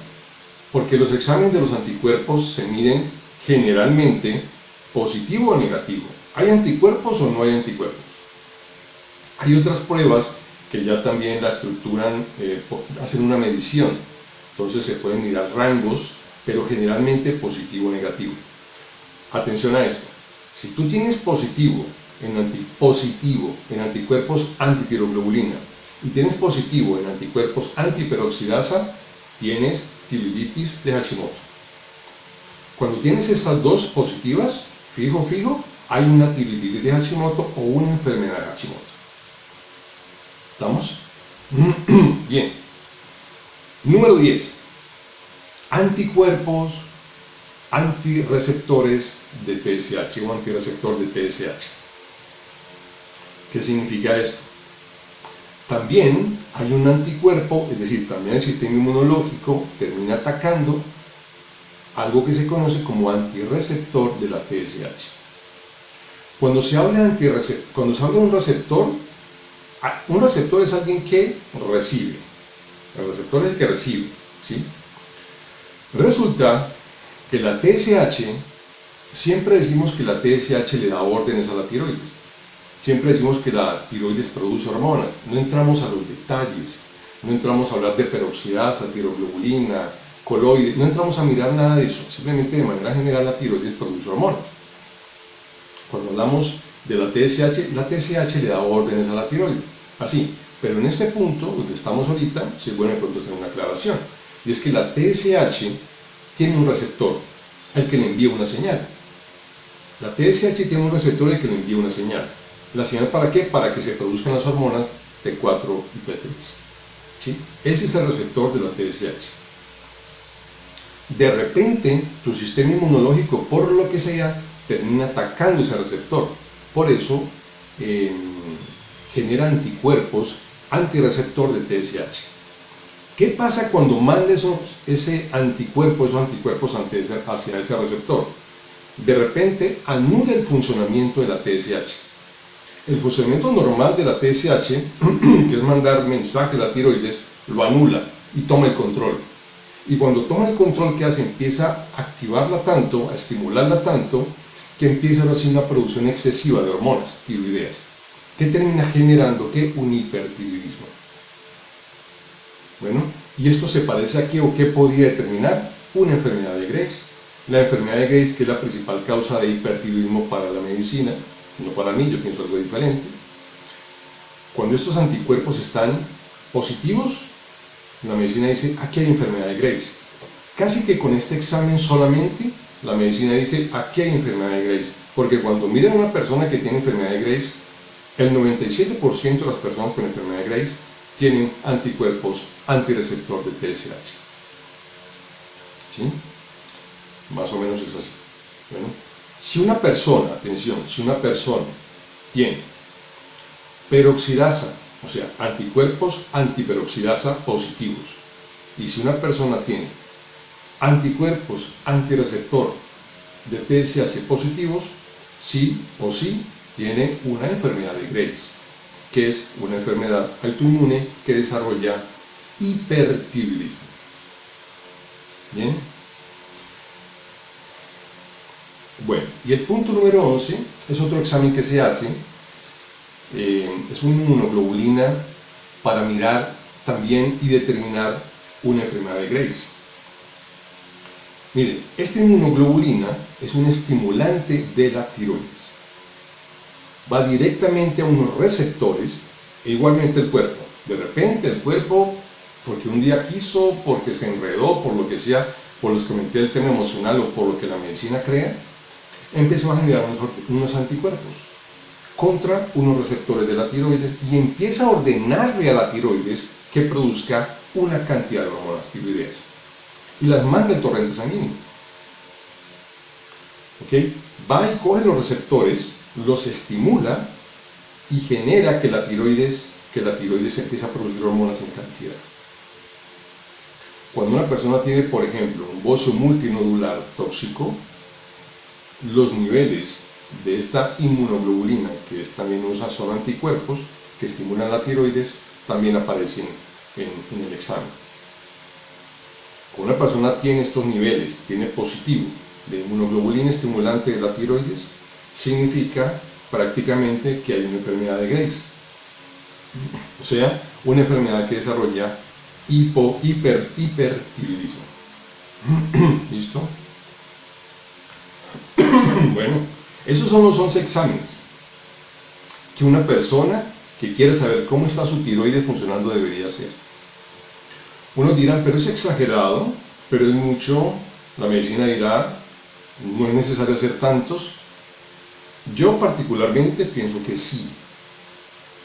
porque los exámenes de los anticuerpos se miden generalmente positivo o negativo. ¿Hay anticuerpos o no hay anticuerpos? Hay otras pruebas que ya también la estructuran, hacen una medición, entonces se pueden mirar rangos, pero generalmente positivo o negativo. Atención a esto, si tú tienes positivo en anticuerpos antitiroglobulina y tienes positivo en anticuerpos antiperoxidasa, tienes tiroiditis de Hashimoto. Cuando tienes estas dos positivas, fijo, hay una tiroiditis de Hashimoto o una enfermedad de Hashimoto. ¿Estamos? Bien. Número 10. Anticuerpos antirreceptores de TSH o antirreceptor de TSH. ¿Qué significa esto? También hay un anticuerpo, es decir, también el sistema inmunológico termina atacando algo que se conoce como antirreceptor de la TSH. Cuando se habla de un receptor es alguien que recibe. El receptor es el que recibe, ¿sí? Resulta que la TSH, siempre decimos que la TSH le da órdenes a la tiroides. Siempre decimos que la tiroides produce hormonas. No entramos a los detalles, no entramos a hablar de peroxidasa, tiroglobulina, coloides, no entramos a mirar nada de eso. Simplemente de manera general la tiroides produce hormonas. Cuando hablamos de la TSH le da órdenes a la tiroides. Así, pero en este punto, donde estamos ahorita, sí es bueno de pronto hacer una aclaración. Y es que la TSH tiene un receptor al que le envía una señal. La TSH tiene un receptor al que le envía una señal. ¿La señal para qué? Para que se produzcan las hormonas T4 y T3. ¿Sí? Ese es el receptor de la TSH. De repente, tu sistema inmunológico, por lo que sea, termina atacando ese receptor. Por eso, genera anticuerpos antirreceptor de TSH. ¿Qué pasa cuando manda ese anticuerpo, esos anticuerpos hacia ese receptor? De repente anula el funcionamiento de la TSH. El funcionamiento normal de la TSH, que es mandar mensaje a la tiroides, lo anula y toma el control. Y cuando toma el control, ¿qué hace? Empieza a activarla tanto, a estimularla tanto, que empieza a hacer una producción excesiva de hormonas tiroideas, que termina generando ¿qué? Un hipertiroidismo. Bueno, ¿y esto se parece a qué o qué podría determinar? Una enfermedad de Graves. La enfermedad de Graves, que es la principal causa de hipertiroidismo para la medicina, no para mí, yo pienso algo diferente. Cuando estos anticuerpos están positivos, la medicina dice, aquí hay enfermedad de Graves. Casi que con este examen solamente, la medicina dice, aquí hay enfermedad de Graves. Porque cuando miran a una persona que tiene enfermedad de Graves, el 97% de las personas con enfermedad de Graves tienen anticuerpos antirreceptor de TSH. ¿Sí? Más o menos es así. Bueno, si una persona, atención, si una persona tiene peroxidasa, o sea, anticuerpos antiperoxidasa positivos, y si una persona tiene anticuerpos antirreceptor de TSH positivos, sí o sí tiene una enfermedad de Graves, que es una enfermedad autoinmune que desarrolla hipertiroidismo. Bien. Bueno, y el punto número 11 es otro examen que se hace, es una inmunoglobulina para mirar también y determinar una enfermedad de Graves. Miren, esta inmunoglobulina es un estimulante de la tiroides. Va directamente a unos receptores e igualmente el cuerpo. De repente el cuerpo, porque un día quiso, porque se enredó, por lo que sea, por los que comenté el tema emocional o por lo que la medicina crea, empezó a generar unos anticuerpos contra unos receptores de la tiroides y empieza a ordenarle a la tiroides que produzca una cantidad de hormonas tiroideas y las manda al torrente sanguíneo. ¿Okay? Va y coge los receptores, los estimula y genera que la tiroides empiece a producir hormonas en cantidad. Cuando una persona tiene, por ejemplo, un bocio multinodular tóxico, los niveles de esta inmunoglobulina, que también son anticuerpos que estimulan la tiroides, también aparecen en el examen. Cuando una persona tiene estos niveles, tiene positivo de inmunoglobulina estimulante de la tiroides, significa prácticamente que hay una enfermedad de Graves. O sea, una enfermedad que desarrolla hipertiroidismo. ¿Listo? Bueno, esos son los 11 exámenes que una persona que quiere saber cómo está su tiroides funcionando debería hacer. Unos dirán, pero es exagerado, pero es mucho. La medicina dirá, no es necesario hacer tantos. Yo particularmente pienso que sí,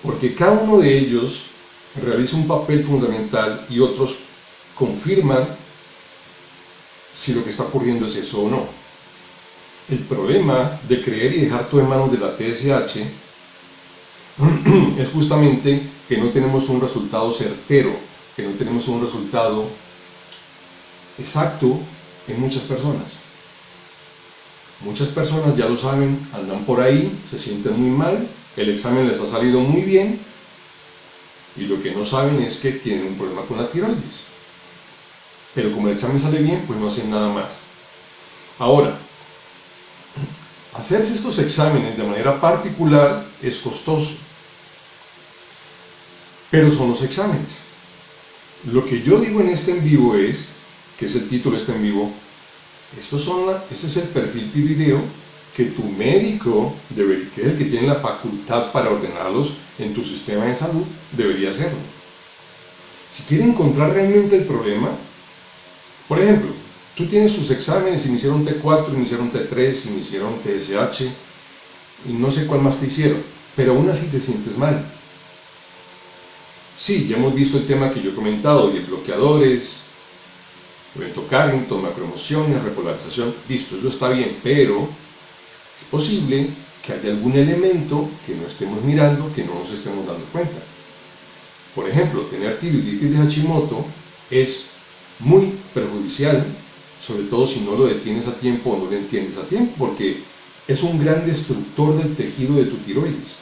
porque cada uno de ellos realiza un papel fundamental y otros confirman si lo que está ocurriendo es eso o no. El problema de creer y dejar todo en manos de la TSH es justamente que no tenemos un resultado certero, que no tenemos un resultado exacto en muchas personas. Muchas personas ya lo saben, andan por ahí, se sienten muy mal, el examen les ha salido muy bien y lo que no saben es que tienen un problema con la tiroides. Pero como el examen sale bien, pues no hacen nada más. Ahora, hacerse estos exámenes de manera particular es costoso, pero son los exámenes. Lo que yo digo en este en vivo es, que es el título de este en vivo, ese es el perfil tiroideo que tu médico, que es el que tiene la facultad para ordenarlos en tu sistema de salud, debería hacerlo. Si quiere encontrar realmente el problema, por ejemplo, tú tienes tus exámenes y me hicieron T4, y me hicieron T3, y me hicieron TSH, y no sé cuál más te hicieron, pero aún así te sientes mal. Sí, ya hemos visto el tema que yo he comentado de bloqueadores, evento Carrington, macroemociones, repolarización, listo, eso está bien, pero es posible que haya algún elemento que no estemos mirando, que no nos estemos dando cuenta. Por ejemplo, tener tiroiditis de Hashimoto es muy perjudicial, sobre todo si no lo detienes a tiempo o no lo entiendes a tiempo, porque es un gran destructor del tejido de tu tiroides.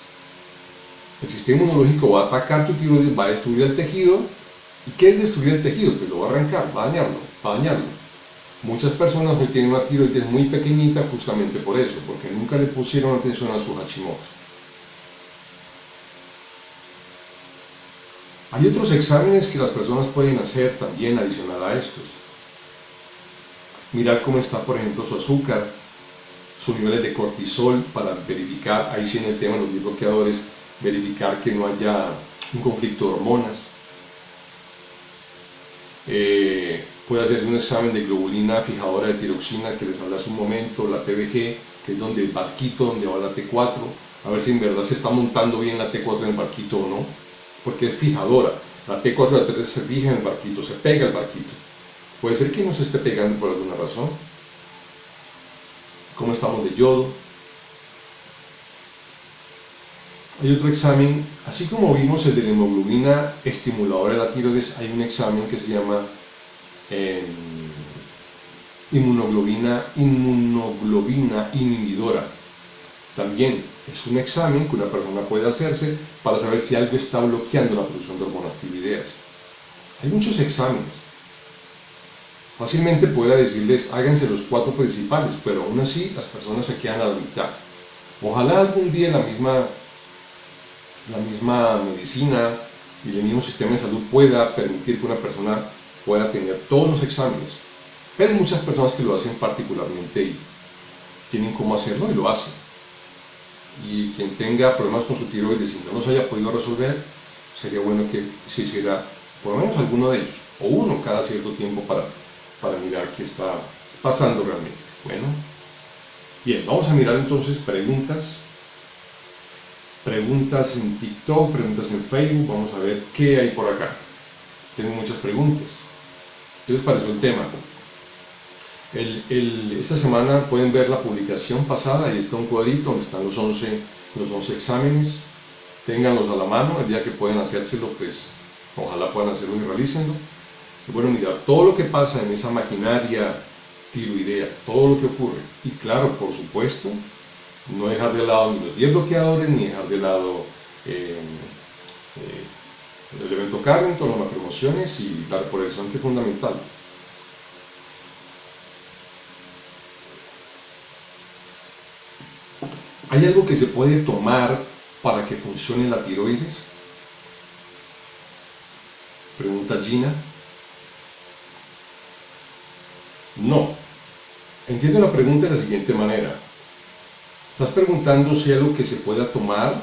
El sistema inmunológico va a atacar tu tiroides, va a destruir el tejido. ¿Y qué es destruir el tejido? Pues lo va a arrancar, va a dañarlo. Muchas personas hoy tienen una tiroides muy pequeñita justamente por eso, porque nunca le pusieron atención a su Hashimoto. Hay otros exámenes que las personas pueden hacer también adicional a estos. Mirar cómo está, por ejemplo, su azúcar, sus niveles de cortisol para verificar, ahí sí en el tema de los bloqueadores, verificar que no haya un conflicto de hormonas. Puede hacerse un examen de globulina fijadora de tiroxina que les hablé hace un momento, la TBG, que es donde el barquito donde va la T4, a ver si en verdad se está montando bien la T4 en el barquito o no, porque es fijadora. La T4 y la T3 se fija en el barquito, se pega el barquito. Puede ser que no se esté pegando por alguna razón. ¿Cómo estamos de yodo? Hay otro examen, así como vimos el de la hemoglobina estimuladora de la tiroides, hay un examen que se llama inmunoglobina inhibidora. También es un examen que una persona puede hacerse para saber si algo está bloqueando la producción de hormonas tiroideas. Hay muchos exámenes. Fácilmente pueda decirles, háganse los 4 principales, pero aún así las personas se quedan a la mitad. Ojalá algún día la misma medicina y el mismo sistema de salud pueda permitir que una persona pueda tener todos los exámenes. Pero hay muchas personas que lo hacen particularmente y tienen cómo hacerlo y lo hacen. Y quien tenga problemas con su tiroides y no los haya podido resolver, sería bueno que se hiciera por lo menos alguno de ellos, o uno cada cierto tiempo para mirar qué está pasando realmente. Bueno, bien, vamos a mirar entonces preguntas en TikTok, preguntas en Facebook. Vamos a ver qué hay por acá. Tengo muchas preguntas. ¿Qué les pareció el tema? Esta semana pueden ver la publicación pasada, ahí está un cuadrito donde están los 11 exámenes. Ténganlos a la mano, el día que pueden hacérselo, pues ojalá puedan hacerlo y realícenlo. Y bueno, mirar todo lo que pasa en esa maquinaria tiroidea, todo lo que ocurre. Y claro, por supuesto, no dejar de lado ni los 10 bloqueadores, ni dejar de lado el evento Carrington, las macroemociones y la repolarización, que es fundamental. ¿Hay algo que se puede tomar para que funcione la tiroides? Pregunta Gina. No. Entiendo la pregunta de la siguiente manera. ¿Estás preguntando si hay algo que se pueda tomar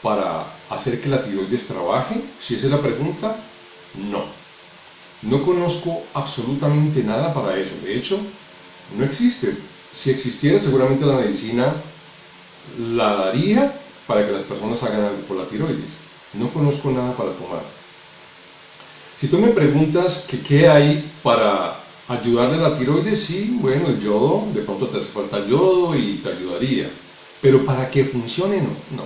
para hacer que la tiroides trabaje? Si esa es la pregunta, no. No conozco absolutamente nada para eso. De hecho, no existe. Si existiera, seguramente la medicina la daría para que las personas hagan algo por la tiroides. No conozco nada para tomar. Si tú me preguntas que qué hay para ayudarle a la tiroides, sí, bueno, el yodo, de pronto te hace falta yodo y te ayudaría. Pero para que funcione, no.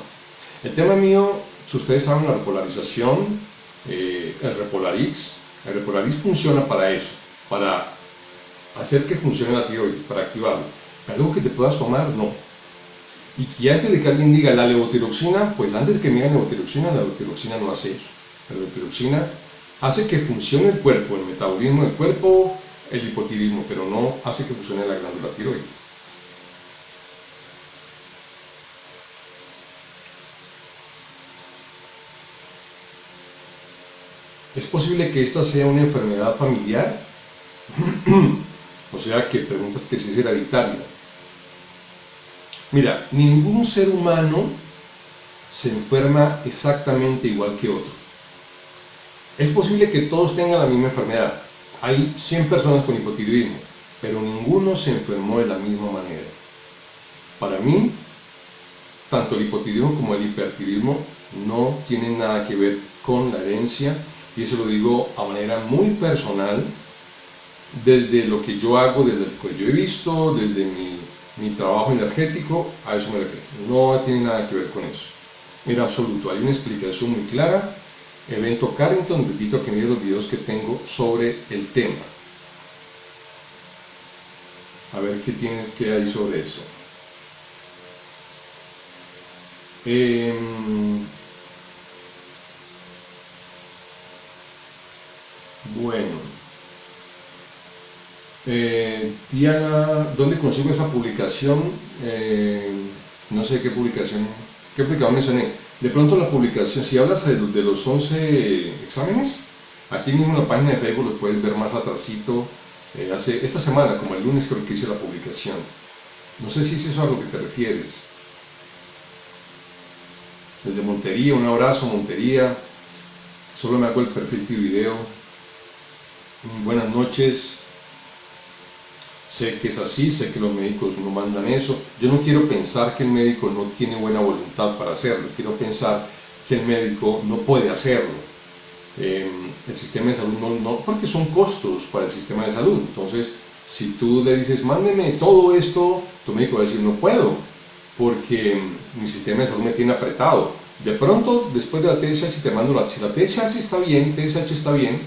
El tema mío, si ustedes saben, la repolarización, el Repolarix funciona para eso, para hacer que funcione la tiroides, para activarlo. Algo que te puedas tomar, no. Y que antes de que alguien diga la levotiroxina, pues antes de que me digan la levotiroxina no hace eso. La levotiroxina hace que funcione el cuerpo, el metabolismo del cuerpo, el hipotiroidismo, pero no hace que funcione la glándula tiroides. ¿Es posible que esta sea una enfermedad familiar? O sea, que preguntas que si es hereditaria. Mira, ningún ser humano se enferma exactamente igual que otro. Es posible que todos tengan la misma enfermedad. Hay 100 personas con hipotiroidismo, pero ninguno se enfermó de la misma manera. Para mí, tanto el hipotiroidismo como el hipertiroidismo no tienen nada que ver con la herencia, y eso lo digo a manera muy personal, desde lo que yo hago, desde lo que yo he visto, desde mi trabajo energético, a eso me refiero. No tiene nada que ver con eso. En absoluto, hay una explicación muy clara. Evento Carrington, repito que miren los videos que tengo sobre el tema. A ver qué hay sobre eso. Bueno. Diana, ¿dónde consigo esa publicación? No sé qué publicación mencioné. De pronto la publicación, si hablas de los 11 exámenes, aquí mismo en la página de Facebook los puedes ver más atrasito, esta semana, como el lunes creo que hice la publicación. No sé si es eso a lo que te refieres. Desde Montería, un abrazo Montería, solo me hago el perfil de video. Buenas noches. Sé que es así, sé que los médicos no mandan eso. Yo no quiero pensar que el médico no tiene buena voluntad para hacerlo. Quiero pensar que el médico no puede hacerlo. El sistema de salud no, porque son costos para el sistema de salud. Entonces, si tú le dices, mándeme todo esto, tu médico va a decir, no puedo, porque mi sistema de salud me tiene apretado. De pronto, después de la TSH, te mando si la TSH está bien,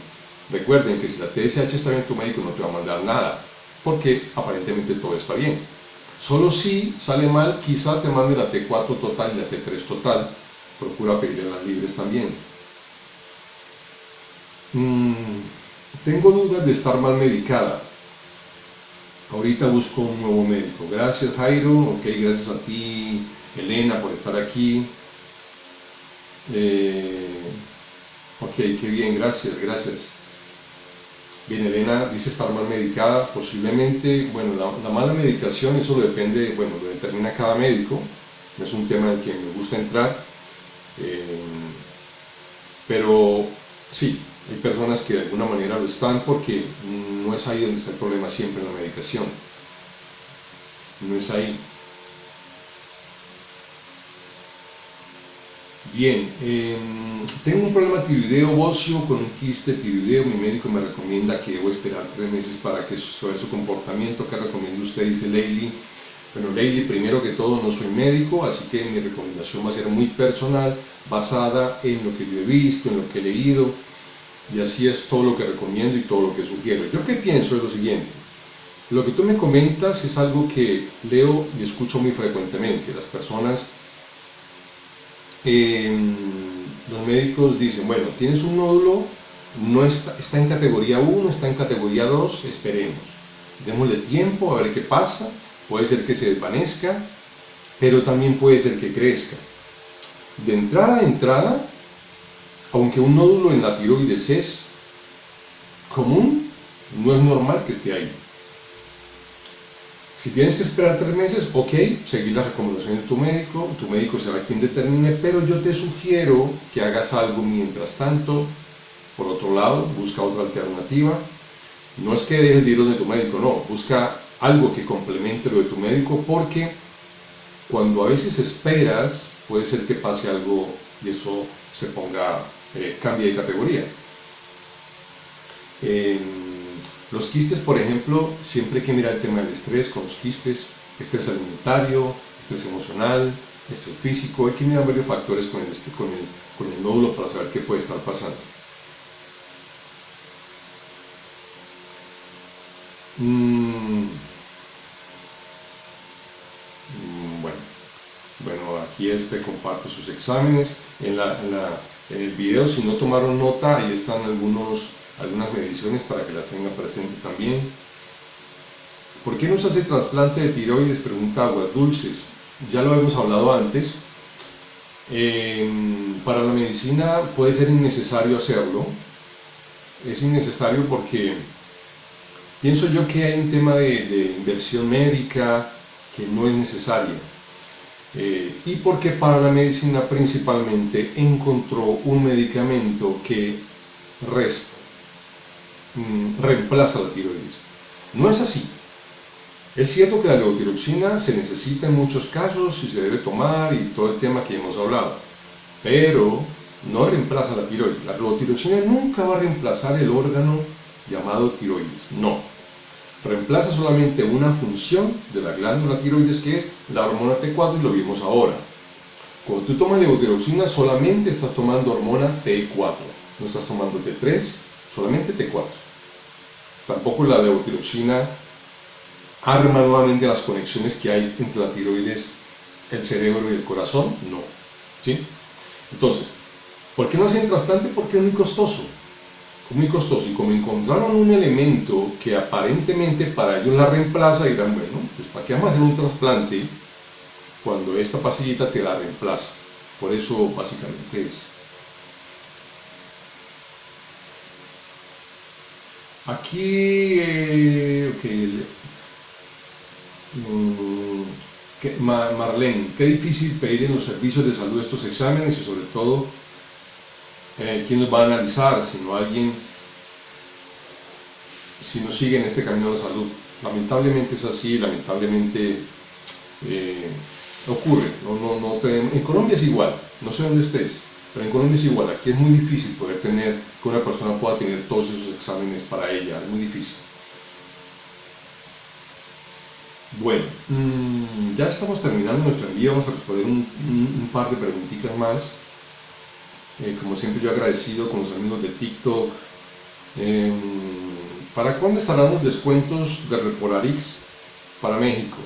recuerden que si la TSH está bien, tu médico no te va a mandar nada, porque aparentemente todo está bien. Solo si sale mal, quizá te mande la T4 total y la T3 total. Procura pedirle las libres también. Tengo dudas de estar mal medicada. Ahorita busco un nuevo médico. Gracias, Jairo. Ok, gracias a ti, Elena, por estar aquí. Ok, qué bien, gracias. Bien, Elena dice estar mal medicada, posiblemente. Bueno, la mala medicación, eso depende, bueno, lo determina cada médico. No es un tema en el que me gusta entrar. Pero sí, hay personas que de alguna manera lo están, porque no es ahí donde está el problema siempre en la medicación. No es ahí. Bien, tengo un problema tiroideo óseo con un quiste tiroideo. Mi médico me recomienda que debo esperar 3 meses para que sobre su comportamiento. ¿Qué recomienda usted? Dice Leili. Bueno, Leili, primero que todo, no soy médico, así que mi recomendación va a ser muy personal, basada en lo que yo he visto, en lo que he leído, y así es todo lo que recomiendo y todo lo que sugiero. Yo qué pienso es lo siguiente: lo que tú me comentas es algo que leo y escucho muy frecuentemente. Las personas, los médicos dicen, bueno, tienes un nódulo, no está en categoría 1, está en categoría 2, esperemos, démosle tiempo a ver qué pasa. Puede ser que se desvanezca, pero también puede ser que crezca. De entrada, aunque un nódulo en la tiroides es común, no es normal que esté ahí. Si tienes que esperar 3 meses, ok, seguir las recomendaciones de tu médico será quien determine, pero yo te sugiero que hagas algo mientras tanto. Por otro lado, busca otra alternativa. No es que dejes de ir donde tu médico, no, busca algo que complemente lo de tu médico, porque cuando a veces esperas, puede ser que pase algo y eso se cambie de categoría. Los quistes, por ejemplo, siempre hay que mirar el tema del estrés con los quistes: estrés alimentario, estrés emocional, estrés físico. Hay que mirar varios factores con el nódulo para saber qué puede estar pasando. Bueno, aquí comparte sus exámenes. En el video, si no tomaron nota, ahí están algunas mediciones para que las tengan presente también. ¿Por qué no se hace trasplante de tiroides?, pregunta Aguas Dulces. Ya lo hemos hablado antes. Para la medicina puede ser innecesario hacerlo. Es innecesario porque pienso yo que hay un tema de inversión médica que no es necesaria. Y porque para la medicina principalmente encontró un medicamento que reemplaza la tiroides. No es así. Es cierto que la levotiroxina se necesita en muchos casos y se debe tomar y todo el tema que hemos hablado, pero no reemplaza la tiroides. La levotiroxina nunca va a reemplazar el órgano llamado tiroides, no. Reemplaza solamente una función de la glándula tiroides, que es la hormona T4, y lo vimos ahora. Cuando tú tomas levotiroxina, solamente estás tomando hormona T4, no estás tomando T3, solamente T4. Tampoco la levotiroxina arma nuevamente las conexiones que hay entre la tiroides, el cerebro y el corazón, no. ¿Sí? Entonces, ¿por qué no hacen trasplante? Porque es muy costoso. Muy costoso, y como encontraron un elemento que aparentemente para ellos la reemplaza, dirán, bueno, pues ¿para qué vamos a hacer un trasplante cuando esta pastillita te la reemplaza? Por eso básicamente es. Aquí, Marlene, qué difícil pedir en los servicios de salud estos exámenes y sobre todo, ¿quién los va a analizar? Si no siguen este camino a la salud. Lamentablemente es así, lamentablemente ocurre. En Colombia es igual, no sé dónde estés, pero en Colombia es igual. Aquí es muy difícil poder tener, que una persona pueda tener todos esos exámenes para ella, es muy difícil. Bueno, ya estamos terminando nuestro envío, vamos a responder un par de preguntitas más. Como siempre yo agradecido con los amigos de TikTok. ¿Para cuándo estarán los descuentos de Repolarix para México?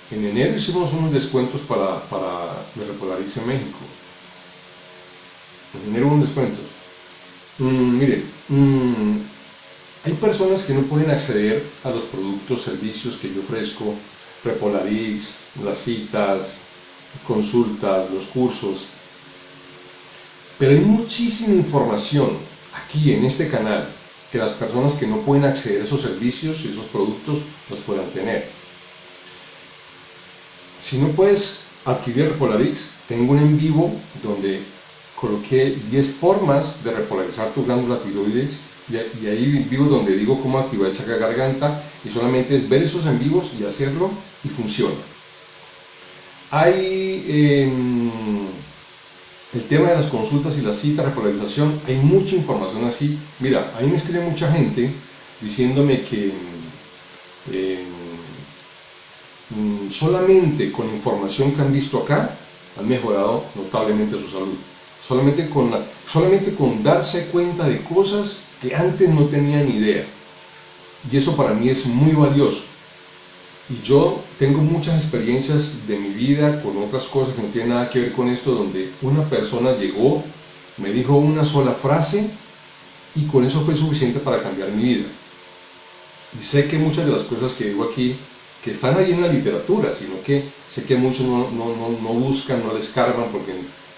En enero hicimos unos descuentos de Repolarix en México. En enero unos descuentos. Miren, hay personas que no pueden acceder a los productos, servicios que yo ofrezco, Repolarix, las citas, consultas, los cursos. Pero hay muchísima información aquí en este canal que las personas que no pueden acceder a esos servicios y esos productos los puedan tener. Si no puedes adquirir Repolarix, tengo un en vivo donde coloqué 10 formas de repolarizar tu glándula tiroides y ahí vivo donde digo cómo activar el chakra garganta y solamente es ver esos en vivos y hacerlo y funciona. Hay el tema de las consultas y las citas, repolarización, hay mucha información así. Mira, a mí me escribe mucha gente diciéndome que solamente con información que han visto acá han mejorado notablemente su salud. Solamente con darse cuenta de cosas que antes no tenían idea. Y eso para mí es muy valioso. Y yo tengo muchas experiencias de mi vida con otras cosas que no tienen nada que ver con esto, donde una persona llegó, me dijo una sola frase y con eso fue suficiente para cambiar mi vida. Y sé que muchas de las cosas que digo aquí, que están ahí en la literatura, sino que sé que muchos no buscan, no descargan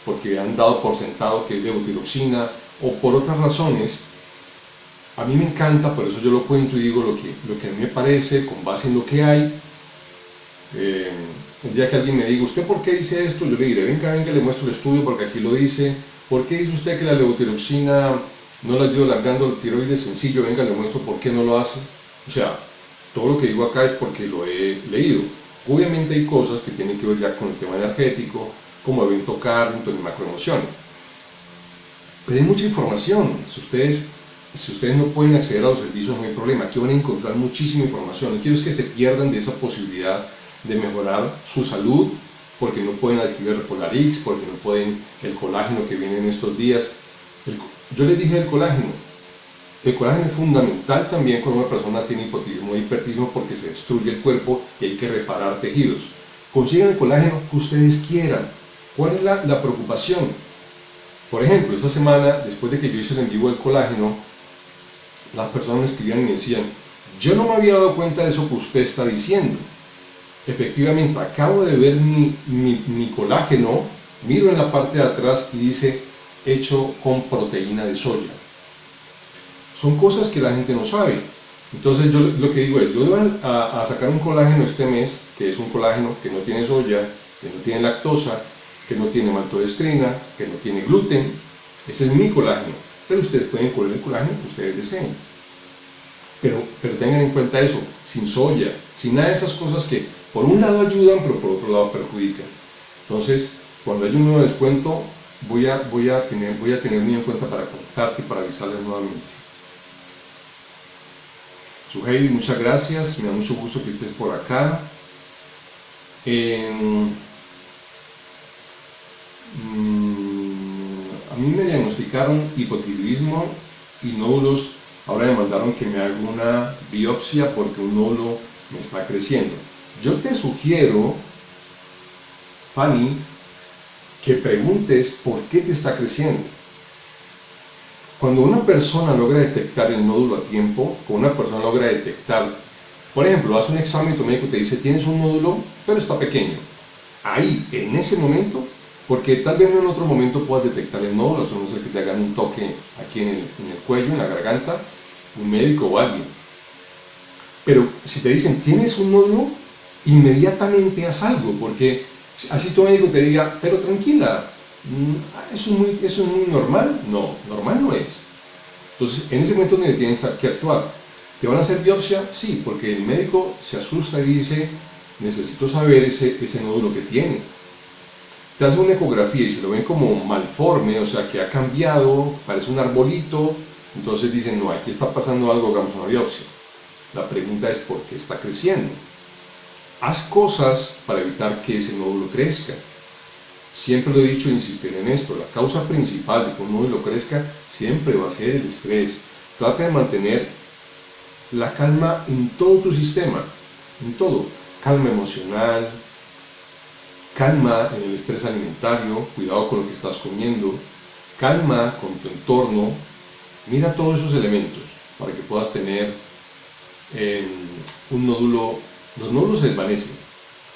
porque han dado por sentado que es levotiroxina o por otras razones. A mí me encanta, por eso yo lo cuento y digo lo que a mí me parece, con base en lo que hay. El día que alguien me diga, ¿usted por qué dice esto? Yo le diré, venga, le muestro el estudio porque aquí lo dice. ¿Por qué dice usted que la levotiroxina no le ayuda a la glándula tiroides? Sencillo, venga, le muestro por qué no lo hace. O sea, todo lo que digo acá es porque lo he leído. Obviamente hay cosas que tienen que ver ya con el tema energético, como evento Carrington y macroemociones. Pero hay mucha información. Si ustedes no pueden acceder a los servicios, no hay problema. Aquí van a encontrar muchísima información. No quiero es que se pierdan de esa posibilidad de mejorar su salud, porque no pueden adquirir Repolarix, porque no pueden el colágeno que viene en estos días. Yo les dije el colágeno. El colágeno es fundamental también cuando una persona tiene hipotiroidismo o hipertiroidismo porque se destruye el cuerpo y hay que reparar tejidos. Consigan el colágeno que ustedes quieran. ¿Cuál es la preocupación? Por ejemplo, esta semana, después de que yo hice el en vivo del colágeno, las personas me escribían y me decían, yo no me había dado cuenta de eso que usted está diciendo. Efectivamente, acabo de ver mi colágeno, miro en la parte de atrás y dice, hecho con proteína de soya. Son cosas que la gente no sabe. Entonces yo lo que digo es, yo voy a sacar un colágeno este mes, que es un colágeno que no tiene soya, que no tiene lactosa, que no tiene maltodextrina, que no tiene gluten. Ese es mi colágeno. Pero ustedes pueden coger el colágeno que ustedes deseen. Pero tengan en cuenta eso, sin soya, sin nada de esas cosas que por un lado ayudan, pero por otro lado perjudican. Entonces, cuando haya un nuevo descuento, voy a tener muy en cuenta para contactarte y para avisarles nuevamente. Suheili, muchas gracias, me da mucho gusto que estés por acá. A mí me diagnosticaron hipotiroidismo y nódulos. Ahora me mandaron que me haga una biopsia porque un nódulo me está creciendo. Yo te sugiero, Fanny, que preguntes por qué te está creciendo. Cuando una persona logra detectar el nódulo a tiempo, cuando una persona logra detectar, por ejemplo, hace un examen y tu médico te dice, tienes un nódulo, pero está pequeño. Ahí, en ese momento, porque tal vez en otro momento puedas detectar el nódulo, a no ser que te hagan un toque aquí en el cuello, en la garganta, un médico o alguien. Pero si te dicen, tienes un nódulo, inmediatamente haz algo, porque así tu médico te diga, pero tranquila, eso es muy normal. No, normal no es. Entonces, en ese momento donde tienes que actuar, ¿te van a hacer biopsia? Sí, porque el médico se asusta y dice, necesito saber ese nódulo que tiene. Te hacen una ecografía y se lo ven como malforme, o sea, que ha cambiado, parece un arbolito, entonces dicen, no, aquí está pasando algo, hagamos una biopsia. La pregunta es, ¿por qué está creciendo? Haz cosas para evitar que ese nódulo crezca. Siempre lo he dicho e insistiré en esto, la causa principal de que un nódulo crezca siempre va a ser el estrés. Trata de mantener la calma en todo tu sistema, en todo. Calma emocional, calma en el estrés alimentario, cuidado con lo que estás comiendo, calma con tu entorno. Mira todos esos elementos para que puedas tener un nódulo. Los nódulos se desvanecen.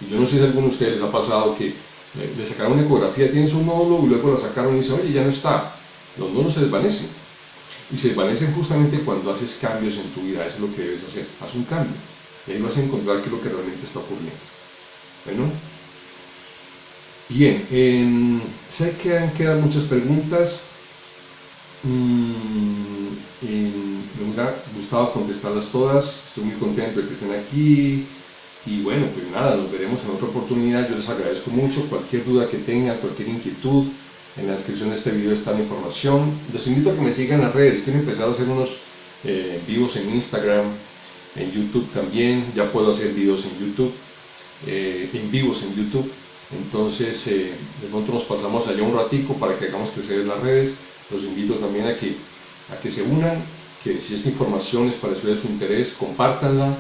Y yo no sé si a alguno de ustedes les ha pasado que le sacaron una ecografía, tienes un nódulo y luego la sacaron y dicen, oye, ya no está. Los nódulos se desvanecen. Y se desvanecen justamente cuando haces cambios en tu vida. Eso es lo que debes hacer. Haz un cambio. Y ahí vas a encontrar qué es lo que realmente está ocurriendo. Bueno. Bien. Sé que quedan muchas preguntas. Me hubiera gustado contestarlas todas. Estoy muy contento de que estén aquí. Y bueno, pues nada, nos veremos en otra oportunidad. Yo les agradezco mucho. Cualquier duda que tengan, cualquier inquietud, en la descripción de este video está la información. Les invito a que me sigan en las redes. Quiero empezar a hacer unos vivos en Instagram, en YouTube también. Ya puedo hacer videos en YouTube, en vivos en YouTube. Entonces, de pronto nos pasamos allá un ratico para que hagamos crecer las redes. Los invito también a que se unan, que si esta información les pareció de su interés, compártanla.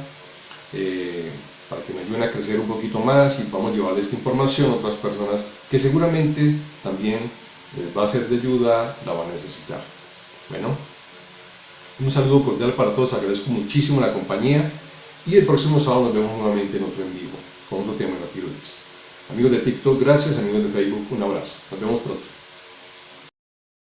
Para que me ayuden a crecer un poquito más y podamos llevarle esta información a otras personas que seguramente también les va a ser de ayuda, la van a necesitar. Bueno, un saludo cordial para todos, agradezco muchísimo la compañía y el próximo sábado nos vemos nuevamente en otro en vivo con otro tema de la tiroides. Amigos de TikTok, gracias, amigos de Facebook, un abrazo, nos vemos pronto.